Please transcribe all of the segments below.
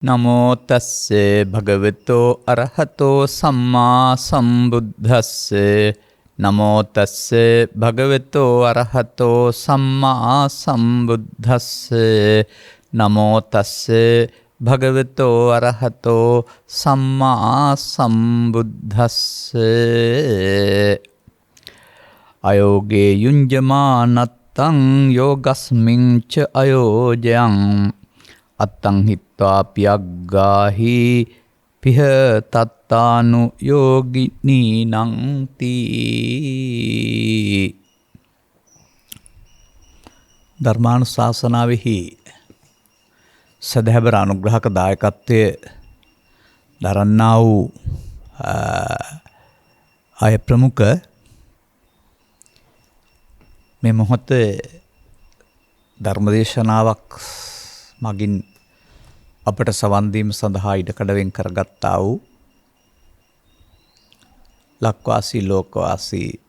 නමෝ තස්සේ භගවතෝ අරහතෝ සම්මා සම්බුද්දස්සේ නමෝ තස්සේ භගවතෝ අරහතෝ සම්මා සම්බුද්දස්සේ නමෝ තස්සේ භගවතෝ අරහතෝ සම්මා සම්බුද්දස්සේ අයෝගේ යුඤ්ජමානත්තං යෝගස්මින් ච අයෝජයං අත්තං හිත්වා පියග්ගාහි පිහ තත්තානු යෝගිනීනං තී. ධර්මානුශාසනාවෙහි සදහැබර අනුග්‍රහක දායකත්වය දරන්නා වූ අය ප්‍රමුඛ මේ මොහොතේ ධර්මදේශනාවක් මගින් අපට සවන් දීම සඳහා ඉඩකඩ වෙන් කරගත්තා වූ ලක්වාසී ලෝකවාසී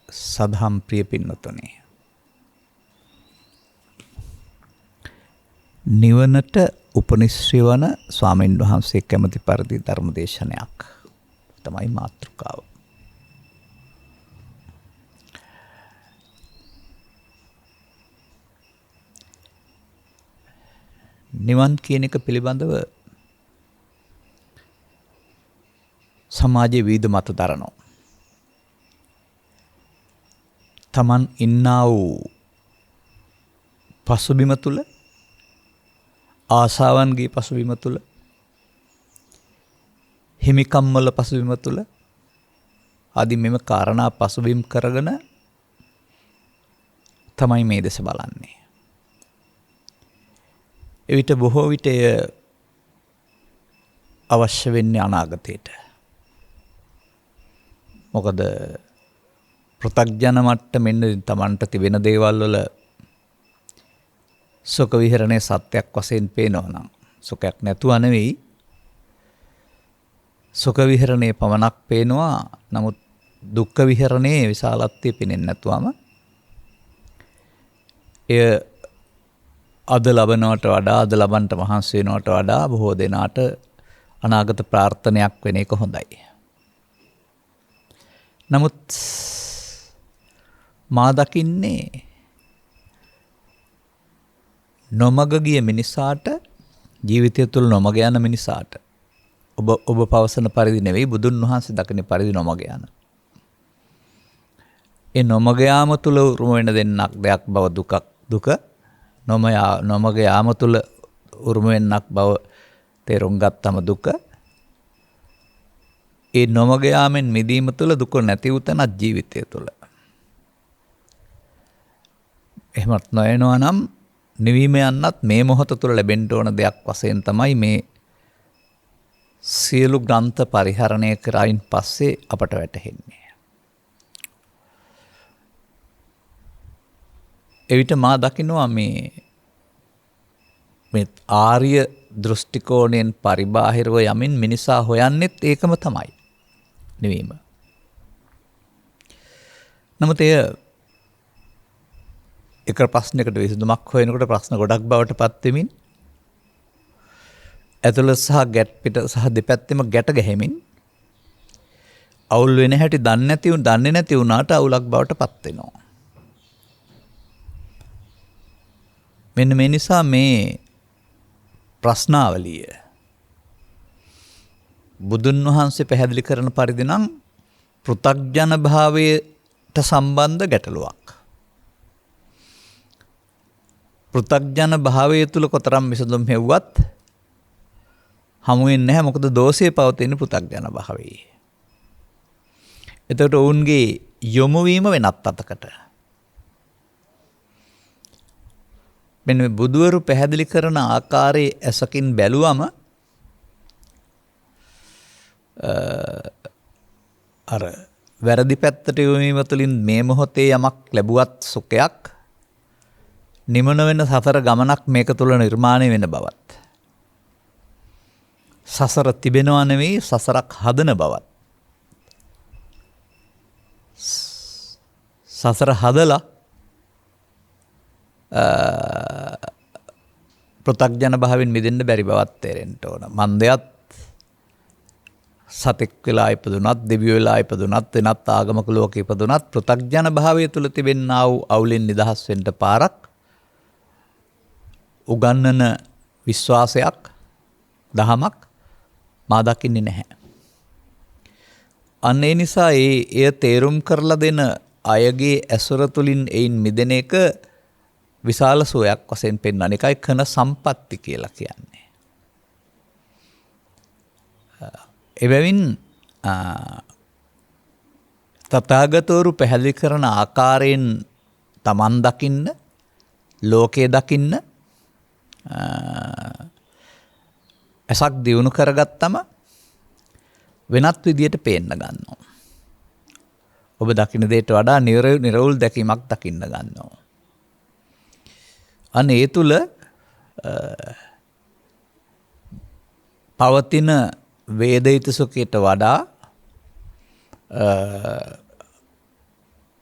සදහම් ප්‍රිය පින්වතුනි, නිවනට උපනිශ්‍රේ වන ස්වාමීන් වහන්සේ කැමති පරිදි ධර්මදේශනයක් තමයි මාතෘකාව. නිවන් කියන එක පිළිබඳව සමාජයේ විවිධ මත දරනවා. තමන් ඉන්නා වූ පසුබිම තුළ, ආසාවන්ගේ පසුබිම තුළ, හිමිකම් වල පසුබිම තුළ ආදී මෙම කාරණා පසුබිම් කරගෙන තමයි මේ දෙස බලන්නේ. එවිට බොහෝ විට එය අවශ්‍ය වෙන්නේ අනාගතයට. මොකද පෘථග්ජන මට්ටමින් තමන්ට තිබෙන දේවල් වල සුඛ විහරණය සත්‍යයක් වශයෙන් පේනවා නම්, සුඛයක් නැතුව නෙවෙයි, සුඛ විහරණය පමණක් පේනවා. නමුත් දුක්ඛ විහරණයේ විශාලත්වය පේන්නේ නැතුවම එය අද ලබනවට වඩා, අද ලබන්ට මහන්සි වෙනවට වඩා බොහෝ දෙනාට අනාගත ප්‍රාර්ථනයක් වෙන එක හොඳයි. නමුත් මා දකින්නේ නොමග ගිය මිනිසාට, ජීවිතය තුළ නොමග යන මිනිසාට, ඔබ පවසන පරිදි නෙවෙයි, බුදුන් වහන්සේ දකින පරිදි නොමග යන, ඒ නොමග යාම තුළ උරුම වෙන දෙයක් බව දුක, නොමග යාම තුළ උරුම වෙන්නක් බව තේරුම් ගත්තම දුක, ඒ නොමග යාමෙන් මිදීම තුළ දුක නැති උතනත් ජීවිතය තුළ. එහෙමත් නොයනවා නම් නිවීම යන්නත් මේ මොහොත තුළ ලැබෙන්න ඕන දෙයක් වශයෙන් තමයි මේ සියලු ග්‍රන්ථ පරිහරණය කරයින් පස්සේ අපට වැටහෙන්නේ. එවිට මා දකිනවා මේ ආර්ය දෘෂ්ටිකෝණයෙන් පරිබාහිරව යමින් මිනිසා හොයන්නෙත් ඒකම තමයි, නිවීම. නමුත් එය එක ප්‍රශ්නයකට විසඳුමක් හොයනකොට ප්‍රශ්න ගොඩක් බවට පත් වෙමින්, ඇතුළත සහ ගැට පිට සහ දෙපැත්තෙම ගැට ගැහෙමින් අවුල් වෙන හැටි දන්නේ නැති වුණාට අවුලක් බවට පත් වෙනවා. මෙන්න මේ නිසා මේ ප්‍රශ්නාවලිය බුදුන් වහන්සේ පැහැදිලි කරන පරිදි නම් පෘථග්ජන භාවයට සම්බන්ධ ගැටලුවක්. පෘථග්ජන භාවය තුළ කොතරම් විසඳුම් හෙව්වත් හමු වෙන්නේ නැහැ. මොකද දෝෂය පවතින පෘථග්ජන භාවයේ. එතකොට ඔවුන්ගේ යොමු වීම වෙනත් අතකට. මෙන්න මේ බුදුවරු පැහැදිලි කරන ආකාරයේ ඇසකින් බැලුවම අර වැරදි පැත්තට යොමීම තුළින් මේ මොහොතේ යමක් ලැබුවත් සුඛයක්, නිමන වෙන සසර ගමනක් මේක තුළ නිර්මාණය වෙන බවත්, සසර තිබෙනවා නෙවෙයි සසරක් හදන බවත්, සසර හදලා පෘථග්ජන භාවයෙන් මිදෙන්න බැරි බවත් තේරෙන්න ඕන. මන්දයත් සතෙක් වෙලා ඉපදුනත්, දෙවියෝ වෙලා ඉපදුනත්, වෙනත් ආගමක ලෝකෙ ඉපදුනත් පෘථග්ජන භාවය තුල තිබෙනා වූ අවුලෙන් නිදහස් වෙන්න පාරක් උගන්නන විශ්වාසයක්, දහමක් මා දකින්නේ නැහැ. අන්න ඒ නිසා එය තේරුම් කරලා දෙන අයගේ ඇසුර තුලින් එයින් මිදෙන එක විශාල සෝයක් වශයෙන් පෙන්වන එකයි කන සම්පatti කියලා කියන්නේ. එබැවින් තථාගතවරු පැහැදිලි කරන ආකාරයෙන් තමන් දකින්න, ලෝකය දකින්න ඇසක් දියුණු කරගත්තම වෙනත් විදියට පේන්න ගන්නවා. ඔබ දකින්න දෙයට වඩා නිර්වෘල් දැකීමක් දකින්න ගන්නවා. අන්න ඒ තුල පවතින වේදිත සුඛයට වඩා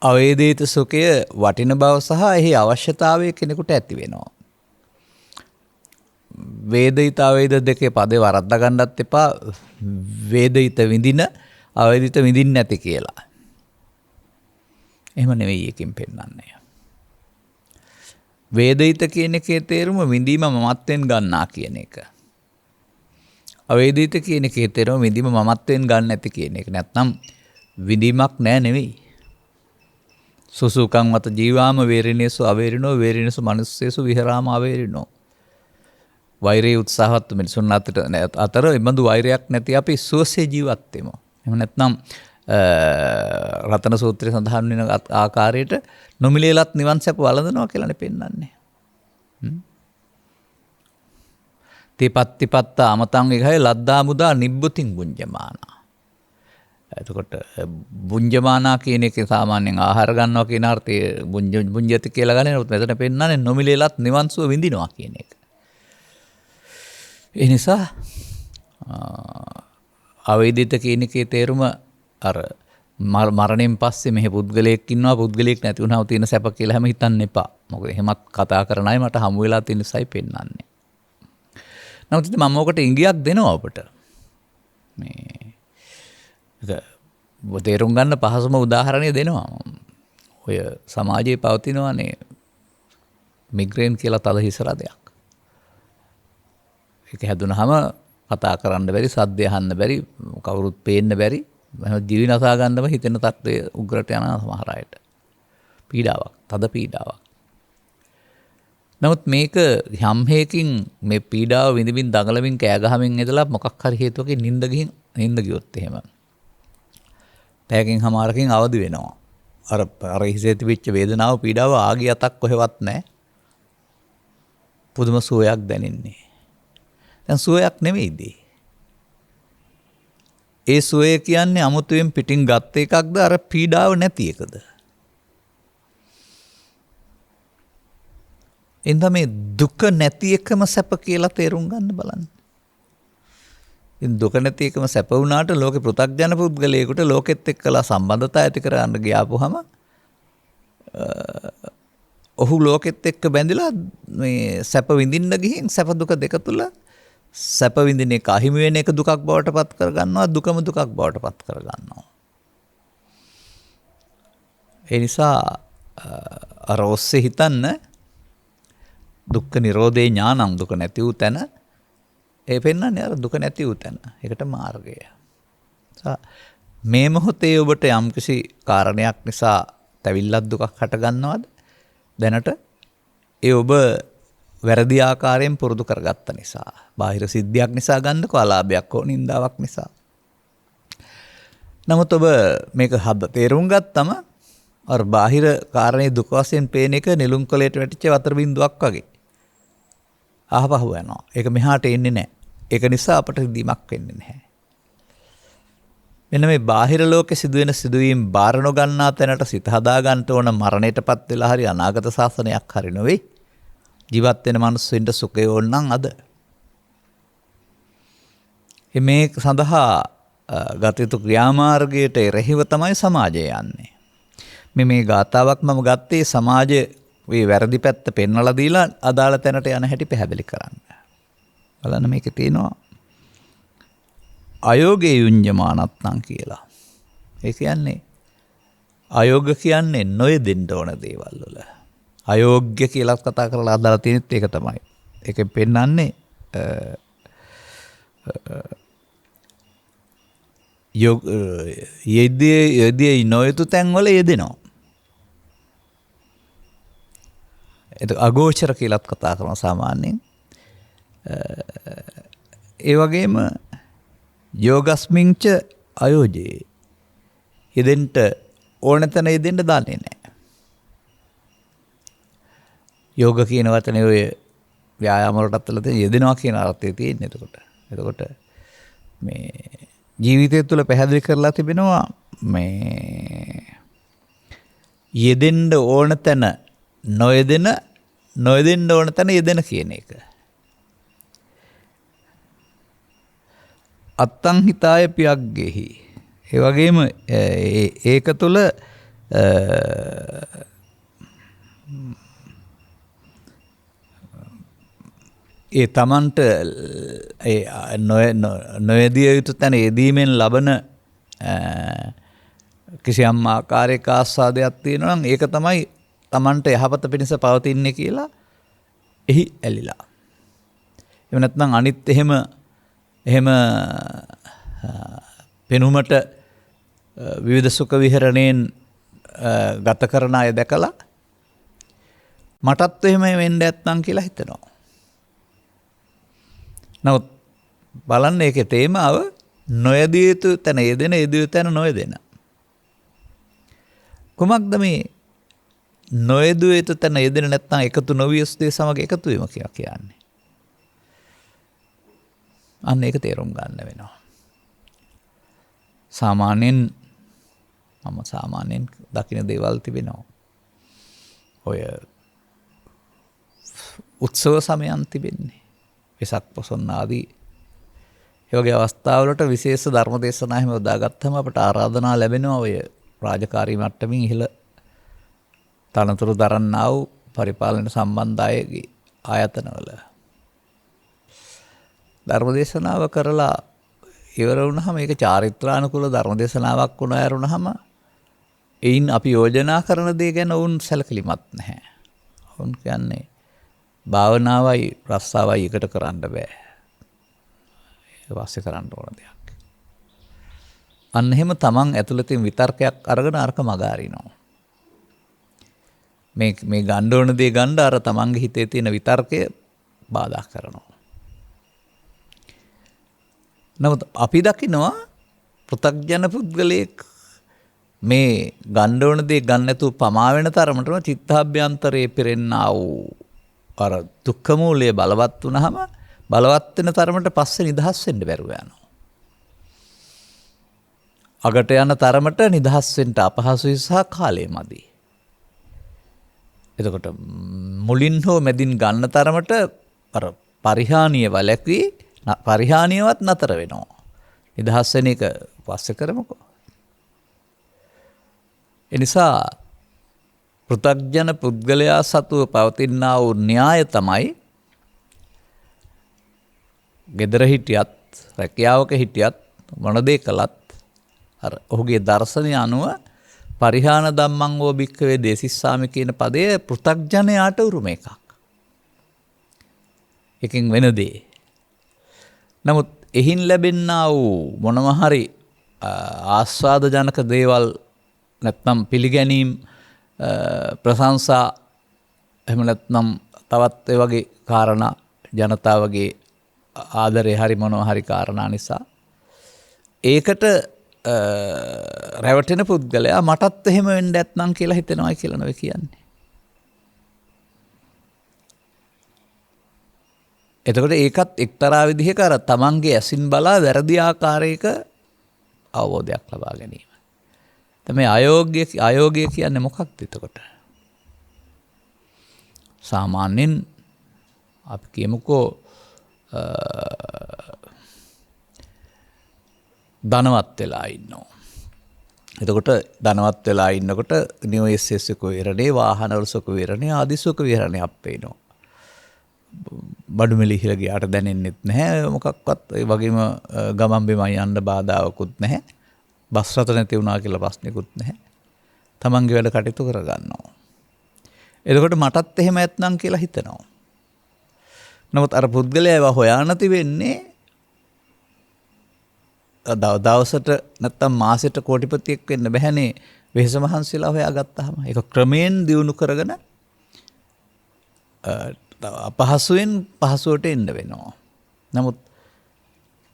අවේදිත සුඛය වටින බව සහ එහි අවශ්‍යතාවය කෙනෙකුට ඇති වෙනවා. වේදිත අවේද දෙකේ පදේ වරද්දා ගන්නත් එපා. වේදිත විඳින, අවේදිත විඳින්න නැති කියලා. එහෙම නෙවෙයි එකකින් පෙන්වන්නේ. වේදිත කියන එකේ තේරුම විඳීම මමත්වෙන් ගන්නා කියන එක. අවේදිත කියන එකේ තේරුම විඳීම මමත්වෙන් ගන්න නැති කියන එක. නැත්නම් විඳීමක් නෑ නෙවෙයි. සුසුකං වත ජීවාම වේරිනේසු අවේරිනෝ වේරිනේසු මනුස්සේසු විහරාම අවේරිනෝ. වෛරයේ උත්සාහවත් මිනිසුන් අතර එබඳු වෛරයක් නැති අපි සුවසේ ජීවත් වෙමු. එහෙම නැත්නම් රතන සූත්‍රයේ සඳහන් වෙන ආකාරයට නොමිලේලත් නිවන් සැප වළඳනවා කියලානේ පෙන්වන්නේ. තීපත්තිපත්ත අමතං විගහය ලද්දා මුදා නිබ්බුතින් බුඤ්ජමානා. එතකොට බුඤ්ජමානා කියන එකේ සාමාන්‍යයෙන් ආහාර ගන්නවා කියන අර්ථය බුඤ්ජති කියලා ගන්න. මෙතන පෙන්වන්නේ නොමිලේලත් නිවන් සුව විඳිනවා කියන එක. ඒ නිසා අවේදිත කියන එකේ තේරුම අර මරණයෙන් පස්සේ මෙහි පුද්ගලයෙක් ඉන්නවා, පුද්ගලයෙක් නැති වුණාම තියෙන සැප කියලා හැම හිතන්න එපා. මොකද එහෙමත් කතා කරන අය මට හමු වෙලා තියෙන නිසායි පෙන්වන්නේ. නමුත් ඉතින් මම ඔකට ඉඟියක් දෙනවා ඔබට. මේ තේරුම් ගන්න පහසුම උදාහරණය දෙනවා. ඔය සමාජයේ පවතිනවානේ මිග්‍රේන් කියලා තද හිසරදයක්. ඒක හැදුනහම කතා කරන්න බැරි, සද්ද අහන්න බැරි, කවුරුත් පේන්න බැරි, ජීවි නසා ගන්නම හිතෙන තත්ත්වය උග්‍රට යන සමහර අයට. පීඩාවක්, තද පීඩාවක්. නමුත් මේක යම් හේකින් මේ පීඩාව විඳින්න දඟලමින් කෑ ගහමින් ඉඳලා මොකක් හරි හේතුවකින් නිින්ද ගියොත් එහෙම. පැයකින් හමාරකින් අවදි වෙනවා. අර හිසේ තිබිච්ච වේදනාව, පීඩාව ආගිය අතක් කොහෙවත් නැහැ. පුදුම සුවයක් දැනෙන්නේ. දැන් සුවයක් නෙමෙයිද? ඒ සුවය කියන්නේ අමුතුවෙන් පිටින් ගත්ත එකක්ද, අර පීඩාව නැති එකද? එඳ මේ දුක නැති එකම සැප කියලා තේරුම් ගන්න බලන්න. ඉතින් දුක නැති එකම සැප වුණාට ලෝකේ පෘථග්ජන පුද්ගලයෙකුට ලෝකෙත් එක්කලා සම්බන්ධතා ඇති කරගන්න ගියාපුවම ඔහු ලෝකෙත් එක්ක බැඳිලා මේ සැප විඳින්න ගිහින් සැප දුක දෙක තුල සැප විඳින එක අහිමි වෙන එක දුකක් බවට පත් කරගන්නවා, දුකම දුකක් බවට පත් කරගන්නවා. ඒ නිසා අර ඔස්සේ හිතන්න දුක්ඛ නිරෝධේ ඥානං, දුක නැති වූ තැන, ඒ පෙන්වන්නේ අර දුක නැති වූ තැන. ඒකට මාර්ගය. මේ මොහොතේ ඔබට යම්කිසි කාරණයක් නිසා තැවිල්ලක් දුකක් හට ගන්නවද? දැනට ඒ ඔබ වැරදි ආකාරයෙන් පුරුදු කරගත්ත නිසා, බාහිර සිද්ධියක් නිසා ගන්නකෝ, අලාභයක් හෝ නින්දාවක් නිසා. නමුත් ඔබ මේක තේරුම් ගත්තම අර බාහිර කාරණේ දුක වශයෙන් පේන එක නිලුම් කොලයට වැටිච්ච වතුර බින්දුවක් වගේ. ආපහු යනවා. ඒක මෙහාට එන්නේ නැහැ. ඒක නිසා අපට රිදීමක් වෙන්නේ නැහැ. මෙන්න මේ බාහිර ලෝකේ සිදුවෙන සිදුවීම් බාර නොගන්නා තැනට සිත හදා ගන්න ඕන, මරණයටපත් වෙලා හරි අනාගත ශාසනයක් හරි නෙවෙයි. ජීවත් වෙන මිනිස්සුන්ට සුඛය ඕන නම් අද. මේ සඳහා ගත යුතු ක්‍රියාමාර්ගයට එරෙහිව තමයි සමාජය යන්නේ. මේ ගාතාවක් මම ගත්තේ සමාජ ඔය වැරදි පැත්ත පෙන්වලා දීලා අදාළ තැනට යන හැටි පැහැදිලි කරන්න. බලන්න මේකේ තියෙනවා අයෝගේ යුඤ්ජමානත්තං කියලා. ඒ කියන්නේ අයෝග කියන්නේ නොයෙදෙන්න ඕන දේවල් වල. අයෝග්‍ය කියලා කතා කරලා අදාළ තියෙනෙත් ඒක තමයි. ඒකෙන් පෙන්වන්නේ යෙදී නොයුතු තැන්වල යෙදෙනවා. ඒක අගෝචර කියලාත් කතා කරනවා සාමාන්‍යයෙන්. ඒ වගේම යෝගස්මින්ච අයෝජේ යෙදෙන්න ඕන තැන යෙදෙන්න දන්නේ නැහැ. යෝග කියන වචනේ ඔය ව්‍යායාම වලටත් තියෙන යෙදෙනවා කියන අර්ථය තියෙන්නේ එතකොට මේ ජීවිතය තුළ පැහැදිලි කරලා තිබෙනවා මේ යෙදෙන්න ඕන තැන නොයෙදෙන්න ඕන තැන යෙදෙන කියන එක. අත්තං හිතාය පියග්ගෙහි. ඒ වගේම ඒක තුළ ඒ තමන්ට නොයදිය යුතු තැන යෙදීමෙන් ලබන කිසියම් ආකාරයක ආස්වාදයක් තියෙනවා නම් ඒක තමයි තමන්ට යහපත පිණිස පවතින්නේ කියලා එහි ඇලිලා. එහෙම නැත්නම් අනිත් එහෙම පෙනුමට විවිධ සුඛ විහරණයෙන් ගත කරන අය දැකලා මටත් එහෙම වෙන්න නැත්නම් කියලා හිතනවා. නමුත් බලන්න ඒකේ තේමාව නොයදිය යුතු තැන යෙදෙන යෙදිය යුතු තැන නොයදෙන. කුමක්ද මේ නොයදිය යුතු තැන යෙදෙන නැත්නම් එකතු නොවිය යුතු දේ සමග එකතු වීම කියලා කියන්නේ? අන්න ඒක තේරුම් ගන්න වෙනවා. සාමාන්‍යයෙන් දකින්න දේවල් තිබෙනවා. ඔය උත්සව සමයන් තිබෙන්නේ. වෙසක් පොසොන් ආදී ඒ වගේ අවස්ථාවලට විශේෂ ධර්ම දේශනා එහෙම යොදාගත්තම අපට ආරාධනා ලැබෙනවා ඔය රාජකාරී මට්ටමින් ඉහළ තනතුරු දරන්නා වූ පරිපාලන සම්බන්ධ අයගේ ආයතනවල ධර්ම දේශනාව කරලා ඉවර වුණාම ඒක චාරිත්‍රානුකූල ධර්ම දේශනාවක් වුණා යරුණාම එයින් අපි යෝජනා කරන දේ ගැන වුන් සැලකිලිමත් නැහැ. වුන් කියන්නේ භාවනාවයි රස්සාවයි එකට කරන්න බෑ. ඒක වාස්සේ කරන්න ඕන දෙයක්. අන්න එහෙම තමන් ඇතුළතින් විතර්කයක් අරගෙන අරක මග අරිනවා. මේ ගන්න ඕන දේ ගන්න අර තමන්ගේ හිතේ තියෙන විතර්කය බාධා කරනවා. නමුත් අපි දකිනවා පෘථග්ජන පුද්ගලයෙක් මේ ගන්න ඕන දේ ගන්න නැතුව පමා වෙන තරමටම චිත්තාභ්‍යන්තරයේ පිරෙන්නා වූ අර දුක්ඛ මූලය බලවත් වුණාම බලවත් වෙන තරමට පස්සේ නිදහස් වෙන්න බැරුව යනවා. අගට යන තරමට නිදහස් වෙන්න අපහසුයි සහ කාලය මදි. එතකොට මුලින් හෝ මැදින් ගන්න තරමට අර පරිහානිය වැළැක්වී පරිහානියවත් නතර වෙනවා. නිදහස් වෙන එක පස්සේ කරමුකෝ. එනිසා පෘථග්ජන පුද්ගලයා සතුව පවතිනා වූ න්‍යාය තමයි ගෙදර හිටියත් රැකියාවක හිටියත් මොන දේ කළත් අර ඔහුගේ දර්ශනය අනුව පරිහාන ධම්මං වූ භික්ඛවේ දේසිස්සාමි කියන පදය පෘථග්ජනයාට උරුම එකක්. එකකින් වෙන දේ. නමුත් එහින් ලැබෙන්නා වූ මොනම හරි ආස්වාදජනක දේවල් නැත්නම් පිළිගැනීම් ප්‍රශංසා එහෙම නැත්නම් තවත් ඒ වගේ කාරණා ජනතාවගේ ආදරේ හරි මොනවා හරි කාරණා නිසා ඒකට රැවටෙන පුද්ගලයා මටත් එහෙම වෙන්න නැත්නම් කියලා හිතනවා කියලා නෙවෙයි කියන්නේ. එතකොට ඒකත් එක්තරා විදිහක අර තමන්ගේ ඇසින් බලා වැරදි ආකාරයක අවබෝධයක් ලබා ගැනීම. තමයි අයෝගය කියන්නේ මොකක්ද එතකොට? සාමාන්‍යයෙන් අපි කියමුකෝ ධනවත් වෙලා ඉන්නවා. එතකොට ධනවත් වෙලා ඉන්නකොට නිවෙස් සුඛ විහරණේ, වාහනවල සුඛ විහරණේ, ආදී සුඛ විහරණේ අපේනවා. බඩු මිල ඉහළ ගියාට දැනෙන්නෙත් නැහැ. මොකක්වත් ඒ වගේම ගමන් බිමන් යන්න බාධාවකුත් නැහැ. බස් රථ නැති වුණා කියලා ප්‍රශ්නෙකුත් නැහැ. තමන්ගේ වැඩ කටයුතු කරගන්නවා. එතකොට මටත් එහෙම ඇත්නම් කියලා හිතනවා. නමුත් අර පුද්ගලයා ඒවා හොයා නැති වෙන්නේ දවසට නැත්තම් මාසෙට කෝටිපතියෙක් වෙන්න බැහැනේ වෙහෙස මහන්සිලා හොයාගත්තාම. ඒක ක්‍රමයෙන් දියුණු කරගෙන අපහසුවෙන් පහසුවට එන්න වෙනවා. නමුත්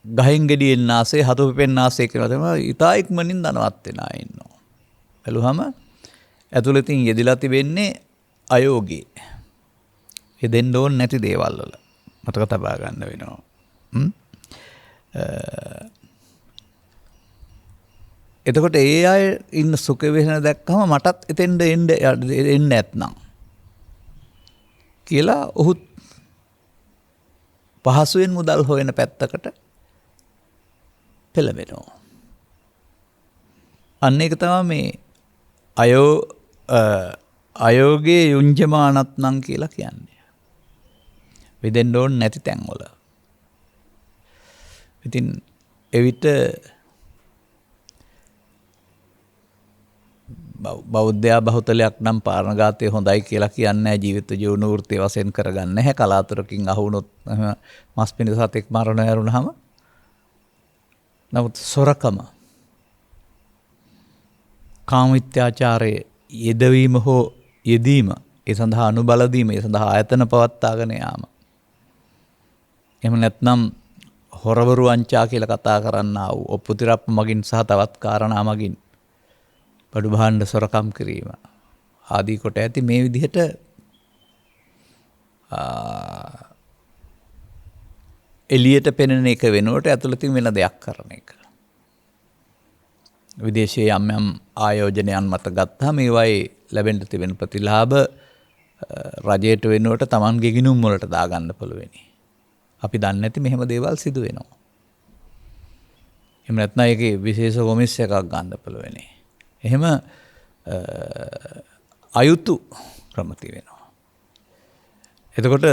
ගහෙන් ගෙඩියෙන් ආසේ හතු පිපෙන්න ආසේ කියලා තමයි ඊටා ඉක්මනින් ධනවත් වෙන අය ඉන්නවා. බැලුවම ඇතුළතින් යෙදිලා තිබෙන්නේ අයෝගේ. යෙදෙන්න ඕන නැති දේවල් වල මතක තබා ගන්න වෙනවා. එතකොට ඒ අය ඉන්න සුඛ වේදනා දැක්කම මටත් එතෙන්ද එන්න නැත්නම් කියලා ඔහු පහසුවෙන් මුදල් හොයන පැත්තකට පෙළඹෙනවා. අන්න ඒක තමයි මේ අයෝගේ යුංජමානත්නම් කියලා කියන්නේ. විදෙන්න ඕන නැති තැන්වල. ඉතින් එවිට බෞද්ධයා බහුතලයක් නම් පාරණඝාතය හොඳයි කියලා කියන්නේ ජීවිත ජීවන වෘත්තිය වශයෙන් කරගන්න නැහැ. කලාතුරකින් අහුනොත් මස් පිණි සතෙක් මරණ ඇරුණාම. නමුත් සොරකම, කාමීත්‍යාචාරයේ යෙදවීම හෝ යෙදීම, ඒ සඳහා අනුබල දීම, ඒ සඳහා ආයතන පවත්වාගෙන යාම. එහෙම නැත්නම් හොරවරු වංචා කියලා කතා කරන්නා වූ ඔප්පුතිරප්ප මගින් සහ තවත් කාරණා මගින් බඩු භාණ්ඩ සොරකම් කිරීම ආදී කොට ඇති මේ විදිහට එළියට පෙනෙන එක වෙනුවට ඇතුළතින් වෙන දෙයක් කරන එක. විදේශයේ යම් යම් ආයෝජනයන් මත ගත්තාම මේවායේ ලැබෙන්න තිබෙන ප්‍රතිලාභ රජයට වෙනුවට Tamanගේ ගිණුම් වලට දාගන්න පුළුවනි. අපි දන්නේ නැති මෙහෙම දේවල් සිදු වෙනවා. එහෙම නැත්නම් ඒකේ විශේෂ කොමිස් එකක් ගන්න පුළුවනි. එහෙම අයුතු ක්‍රම තියෙනවා. එතකොට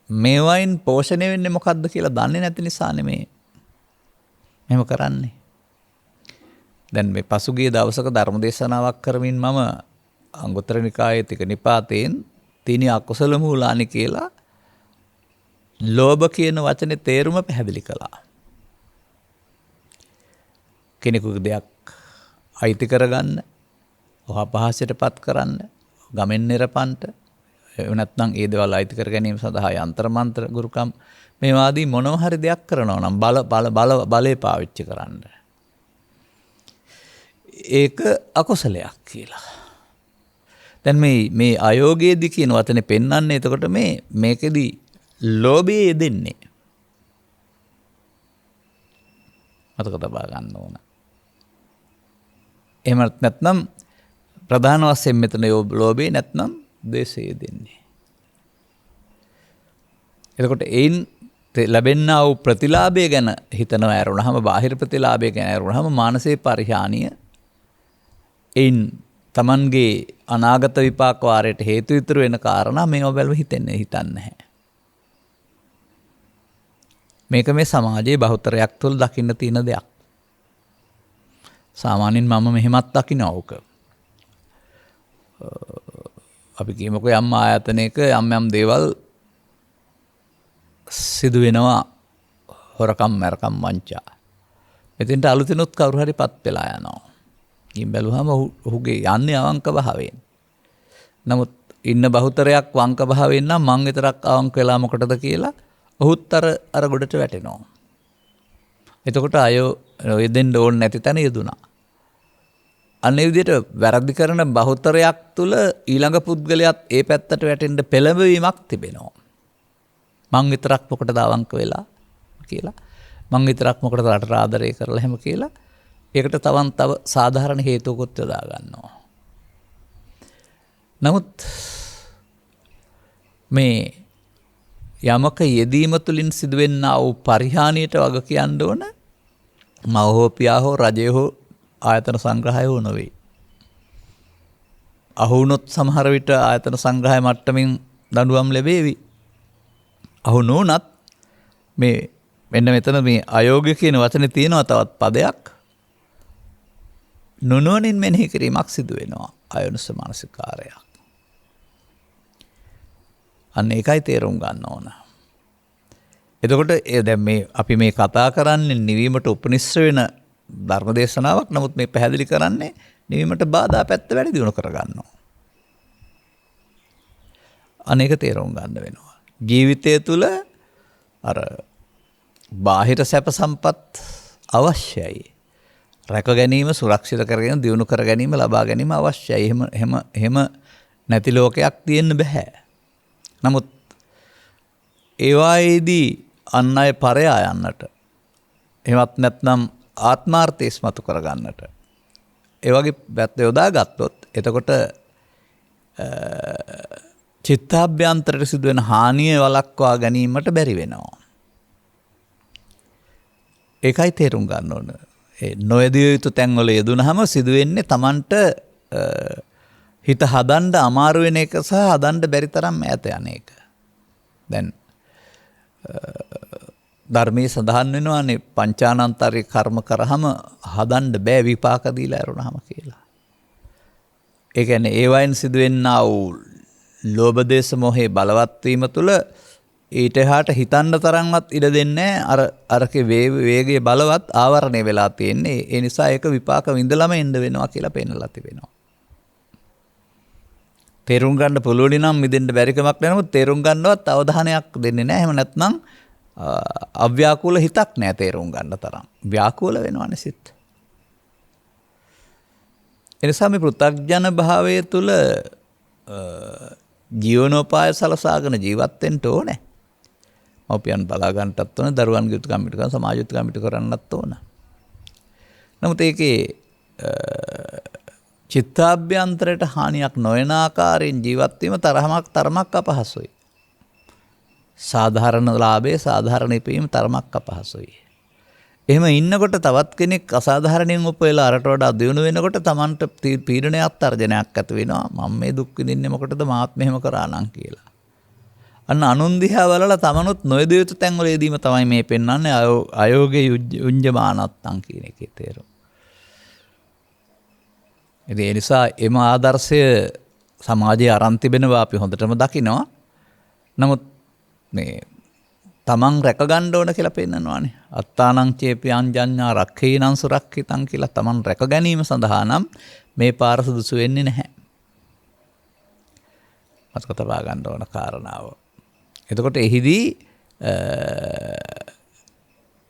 මේවයින් පෝෂණය වෙන්නේ මොකද්ද කියලා දන්නේ නැති නිසා නෙමේ මෙහෙම කරන්නේ. දැන් මේ පසුගිය දවසක ධර්ම දේශනාවක් කරමින් මම අංගුත්තර නිකායේ තික නිපාතයෙන් තීනි අකුසල මූලානි කියලා ලෝභ කියන වචනේ තේරුම පැහැදිලි කළා. කෙනෙකුගේ දෙයක් අයිති කරගන්න, අපහාසයටපත් කරන්න, ගමෙන් නිරපන්ට, එහෙම නැත්නම් ඒ දේවල් අයිති කර ගැනීම සඳහා යంత్ర මන්ත්‍ර ගුරුකම් මේවා ආදී මොනවා හරි දෙයක් කරනවා නම් බලේ පාවිච්චි කරන්න. ඒක අකුසලයක් කියලා. දැන් මේ අයෝගයේදී කියන වචනේ පෙන්වන්නේ එතකොට මේකෙදි ලෝභයේ යෙදෙන්නේ. මතක තබා ගන්න ඕන. එහෙම නැත්නම් ප්‍රධාන වශයෙන් මෙතන ලෝභය නැත්නම් ද්වේෂය යෙදෙන්නේ. එතකොට ඒන් ලැබෙනා වූ ප්‍රතිලාභය ගැන හිතනවා ඇරුණාම, බාහිර ප්‍රතිලාභය ගැන ඇරුණාම මානසික පරිහානිය ඒන් Tamanගේ අනාගත විපාක වාරයට හේතු ඉතුරු වෙන කාරණා මේව බැලුව හිතන්නේ නැහැ. මේක මේ සමාජයේ බහුතරයක් තුළ දකින්න තියෙන දෙයක්. සාමාන්‍යයෙන් මම මෙහෙමත් දකිනවා ඕක. අපි කියමුකෝ යම් ආයතනයක යම් දේවල් සිදු වෙනවා, හොරකම්, මරකම්, වංචා. එතෙන්ට අලුතිනුත් කවුරු හරිපත් වෙලා යනවා. ඉතින් බැලුවම ඔහුගේ යන්නේ අවංක භාවයෙන්. නමුත් ඉන්න බහුතරයක් වංක භාවයෙන් නම් මං විතරක් අවංක වෙලා මොකටද කියලා ඔහුත් අර ගොඩට වැටෙනවා. එතකොට අයෝ යෙදෙන්න ඕන නැති තැන යෙදුනා. අන්නේ විදිහට වැරදි කරන බහුතරයක් තුල ඊළඟ පුද්ගලයාත් ඒ පැත්තට වැටෙන්න පෙළඹවීමක් තිබෙනවා. මං විතරක් මොකටද අවංක වෙලා කියලා, මං විතරක් මොකටද රට ආදරය කරලා හැම කියලා ඒකට තව සාධාරණ හේතුකුත් යොදා ගන්නවා. නමුත් මේ යමක යෙදීම තුළින් සිදුවෙන්නා වූ පරිහානියට වග කියන්න ඕන මව හෝ පියා හෝ රජය හෝ ආයතන සංග්‍රහය වුණ වෙයි. අහු වුණොත් සමහර විට ආයතන සංග්‍රහය මට්ටමින් දඬුවම් ලැබේවි. අහු නොවුනත් මේ මෙන්න මෙතන මේ අයෝග්‍ය කියන වචනේ තියෙනවා තවත් පදයක්. නුනුවණින් මෙනෙහි කිරීමක් සිදු වෙනවා. අයෝනිසෝ මානසිකාරයක්. අන්න ඒකයි තේරුම් ගන්න ඕන. එතකොට දැන් මේ අපි මේ කතා කරන්නේ නිවීමට උපනිශ්‍ර වෙන ධර්ම දේශනාවක්. නමුත් මේ පැහැදිලි කරන්නේ නිවීමට බාධා පැත්ත වැඩි දියුණු කරගන්නවා. අනේක තේරුම් ගන්න වෙනවා. ජීවිතය තුළ අර බාහිර සැප සම්පත් අවශ්‍යයි. රැක ගැනීම, සුරක්ෂිත කරගෙන දියුණු කර ගැනීම, ලබා ගැනීම අවශ්‍යයි. එහෙම නැති ලෝකයක් තියෙන්න බෑ. නමුත් ඒවායේදී අන් අය පරයා යන්නට, එහෙමත් නැත්නම් ආත්මාර්ථය ඉස්මතු කරගන්නට ඒ වගේ පැත්ත යොදා ගත්තොත් එතකොට චිත්තාභ්‍යන්තරයට සිදුවෙන හානිය වළක්වා ගැනීමට බැරි වෙනවා. ඒකයි තේරුම් ගන්න ඕන. ඒ නොයදිය යුතු තැන්වල යෙදුනහම සිදුවෙන්නේ Tamanට හිත හදන්න අමාරු වෙන එක සහ හදන්න බැරි තරම් ඈත යන එක. දැන් ධර්මයේ සඳහන් වෙනවානේ පංචානන්තරික කර්ම කරාම හදන්න බෑ විපාක දීලා ඇරුණාම කියලා. ඒ කියන්නේ ඒ වයින් සිදුවෙන්නා වූ ලෝභ දේශ මොහේ බලවත් වීම තුළ ඊට එහාට හිතන්න තරම්වත් ඉඩ දෙන්නේ අරකේ වේගයේ බලවත් ආවරණය වෙලා තියෙන්නේ. ඒ නිසා ඒක විපාක විඳලම එන්න වෙනවා කියලා පෙන්නලා තිබෙනවා. තේරුම් ගන්න පුළුවන් නම් මිදෙන්න බැරි කමක් නැහැ. නමුත් තේරුම් ගන්නවත් අවධානයක් දෙන්නේ නැහැ. එහෙම නැත්නම් අව්‍යාකූල හිතක් නැහැ තේරුම් ගන්න තරම්. ව්‍යාකූල වෙනවනේ සිත්. එනිසා මේ පෘථග්ජන භාවයේ තුල ජීවනෝපාය සලසාගෙන ජීවත් වෙන්න ඕනේ. මව්පියන් බලා ගන්නටත් ඕන, දරුවන්ගේ යුතුකම් ඉටු කරන, සමාජ යුතුකම් ඉටු කරන්නත් ඕන. නමුත් ඒකේ චිත්තාභ්‍යන්තරයට හානියක් නොවන ආකාරයෙන් ජීවත් වීම තරමක් අපහසුයි. සාධාරණ ලාභයේ සාධාරණ ඉපීම තරමක් අපහසුයි. එහෙම ඉන්නකොට තවත් කෙනෙක් අසාධාරණයෙන් උපයලා අරට වඩා දියුණු වෙනකොට Tamanට පීඩනයක් තර්ජනයක් ඇති වෙනවා. මම මේ දුක් විඳින්නේ මොකටද මාත් මෙහෙම කරා නම් කියලා. අන්න අනුන් දිහා බලලා Tamanුත් නොයදිය යුතු තැන්වල යෙදීම තමයි මේ පෙන්වන්නේ අයෝගේ යුඤ්ජමානත්තං කියන එකේ තේරුම. ඒ නිසා එම ආදර්ශය සමාජයේ අරන් තිබෙනවා අපි හොඳටම දකිනවා. නමුත් මේ තමන් රැක ගන්න ඕන කියලා පෙන්නනවානේ. අත්තානං චේපි අංජඤ්ඤා රක්ඛේනං සුරක්ඛිතං කියලා තමන් රැක ගැනීම සඳහා නම් මේ පාර සුදුසු වෙන්නේ නැහැ. මතක තබා ගන්න ඕන කාරණාව. එතකොට එහිදී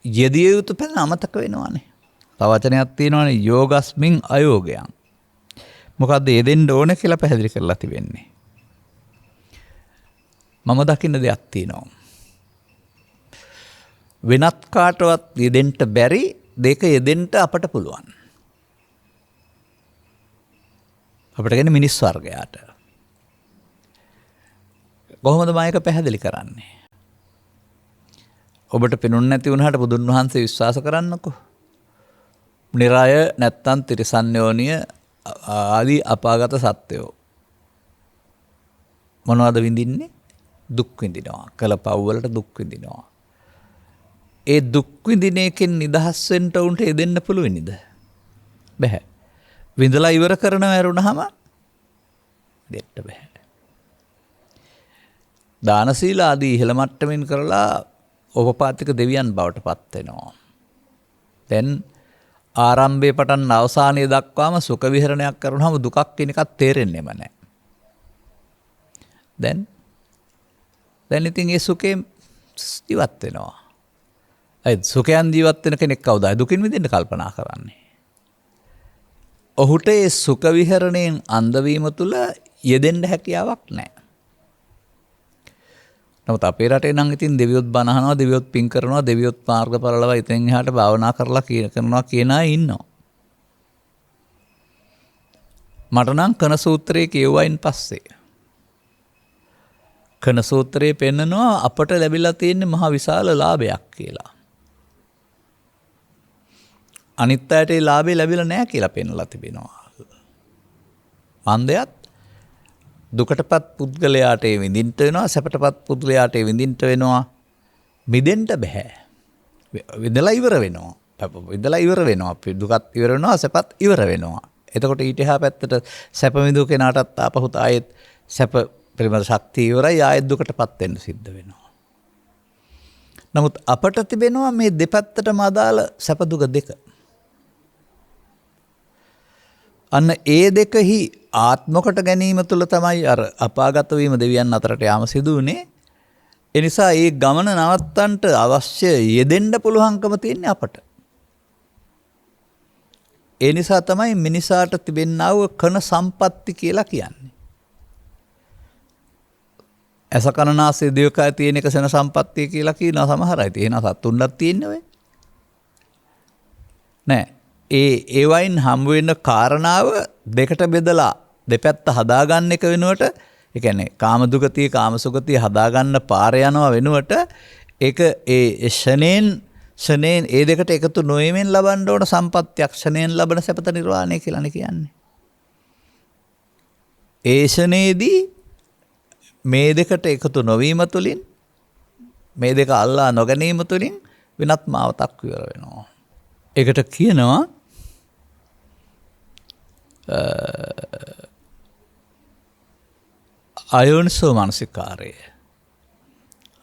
යෙදිය යුතු පැන අමතක වෙනවානේ. තව වචනයක් තියෙනවානේ යෝගස්මින් අයෝගයන්. මොකද්ද යෙදෙන්න ඕන කියලා පැහැදිලි කරලා තිබෙන්නේ. මම දකින්න දෙයක් තියෙනවා. වෙනත් කාටවත් යෙදෙන්න බැරි දෙක යෙදෙන්න අපට පුළුවන්. අපිට කියන්නේ මිනිස් වර්ගයාට. කොහොමද මායක පැහැදිලි කරන්නේ? ඔබට පෙනුන්නේ නැති වුණාට බුදුන් වහන්සේ විශ්වාස කරන්නකෝ. නිරය නැත්තම් තිරිසන් යෝනිය ආදී අපාගත සත්වයෝ මොනවද විඳින්නේ? දුක් විඳිනවා. කළ පව් වලට දුක් විඳිනවා. ඒ දුක් විඳින එකෙන් නිදහස් වෙන්න උන්ට දෙන්න පුළුවනිද? බැහැ. විඳලා ඉවර කරනව ඇරුණාම දෙන්න බැහැ. දාන සීල ආදී ඉහළ මට්ටමින් කරලා ඕපපාතික දෙවියන් බවට පත් වෙනවා. දැන් ආරම්භයේ පටන් අවසානයේ දක්වාම සුඛ විහරණයක් කරනවම දුකක් කියන එකක් තේරෙන්නේම නැහැ. දැන් ඉතින් ඒ සුඛයෙන් ජීවත් වෙනවා. ඒ සුඛයන් ජීවත් වෙන කෙනෙක් කවුද? දුකින් මිදෙන්න කල්පනා කරන්නේ. ඔහුට ඒ සුඛ විහරණයෙන් අන්ධවීම තුල යෙදෙන්න හැකියාවක් නැහැ. නමුත් අපේ රටේ නම් ඉතින් දෙවියොත් බණ අහනවා, දෙවියොත් පින් කරනවා, දෙවියොත් මාර්ගඵලලව ඉතින් එහාට භාවනා කරලා කරනවා කියන අය ඉන්නවා. මට නම් කන සූත්‍රයේ කියවයින් පස්සේ කන සූත්‍රයේ පෙන්නනවා අපට ලැබිලා තියෙන මහ විශාල ලාභයක් කියලා. අනිත් අයට ඒ ලාභය ලැබිලා නැහැ කියලා පෙන්වලා තිබෙනවා. මන්දයත් දුකටපත් පුද්ගලයාට ඒ විඳින්න වෙනවා, සැපටපත් පුද්ගලයාට ඒ විඳින්න වෙනවා. මිදෙන්න බෑ. විඳලා ඉවර වෙනවා. විඳලා ඉවර වෙනවා. දුකත් ඉවර වෙනවා, සැපත් ඉවර වෙනවා. එතකොට ඊට එහා පැත්තට සැප විඳු කෙනාටත් ආපහුත් ආයෙත් සැප පිළිබඳ ශක්තිය ඉවරයි, ආයෙත් දුකටපත් වෙන්න සිද්ධ වෙනවා. නමුත් අපට තිබෙනවා මේ දෙපැත්තටම අදාළ සැප දුක දෙක. අන්න ඒ දෙකෙහි ආත්මකට ගැනීම තුළ තමයි අර අපාගත වීම දෙවියන් අතරට යාම සිදු වුනේ. ඒ නිසා ඒ ගමන නවත්තන්නට අවශ්‍ය යෙදෙන්න පුළුවන්කම තියෙන්නේ අපට. ඒ නිසා තමයි මිනිසාට තිබෙනා වූ කන සම්පatti කියලා කියන්නේ. ඇස කන නාසය දිවකය තියෙන එක සෙන සම්පත්තිය කියලා කියනවා සමහර අය. එහෙනම් සතුන්වත් තියෙන්නේ ඔය. නෑ. ඒ වයින් හම් වෙන කාරණාව දෙකට බෙදලා දෙපැත්ත හදාගන්න එක වෙනුවට, ඒ කියන්නේ කාම දුගතිය කාම සුගතිය හදාගන්න පාර යනවා වෙනුවට ඒක ඒ ෂණයෙන් ඒ දෙකට එකතු නොවීමෙන් ලබන්න ඕන සම්පත්තියක්, ෂණයෙන් ලබන සැපත නිර්වාණය කියලානේ කියන්නේ. ඒ ෂණේදී මේ දෙකට එකතු නොවීම තුළින්, මේ දෙක අල්ලා නොගැනීම තුළින් වෙනත් මාවතක් ඉවර වෙනවා. ඒකට කියනවා අයෝනිසෝ මනසිකාරය.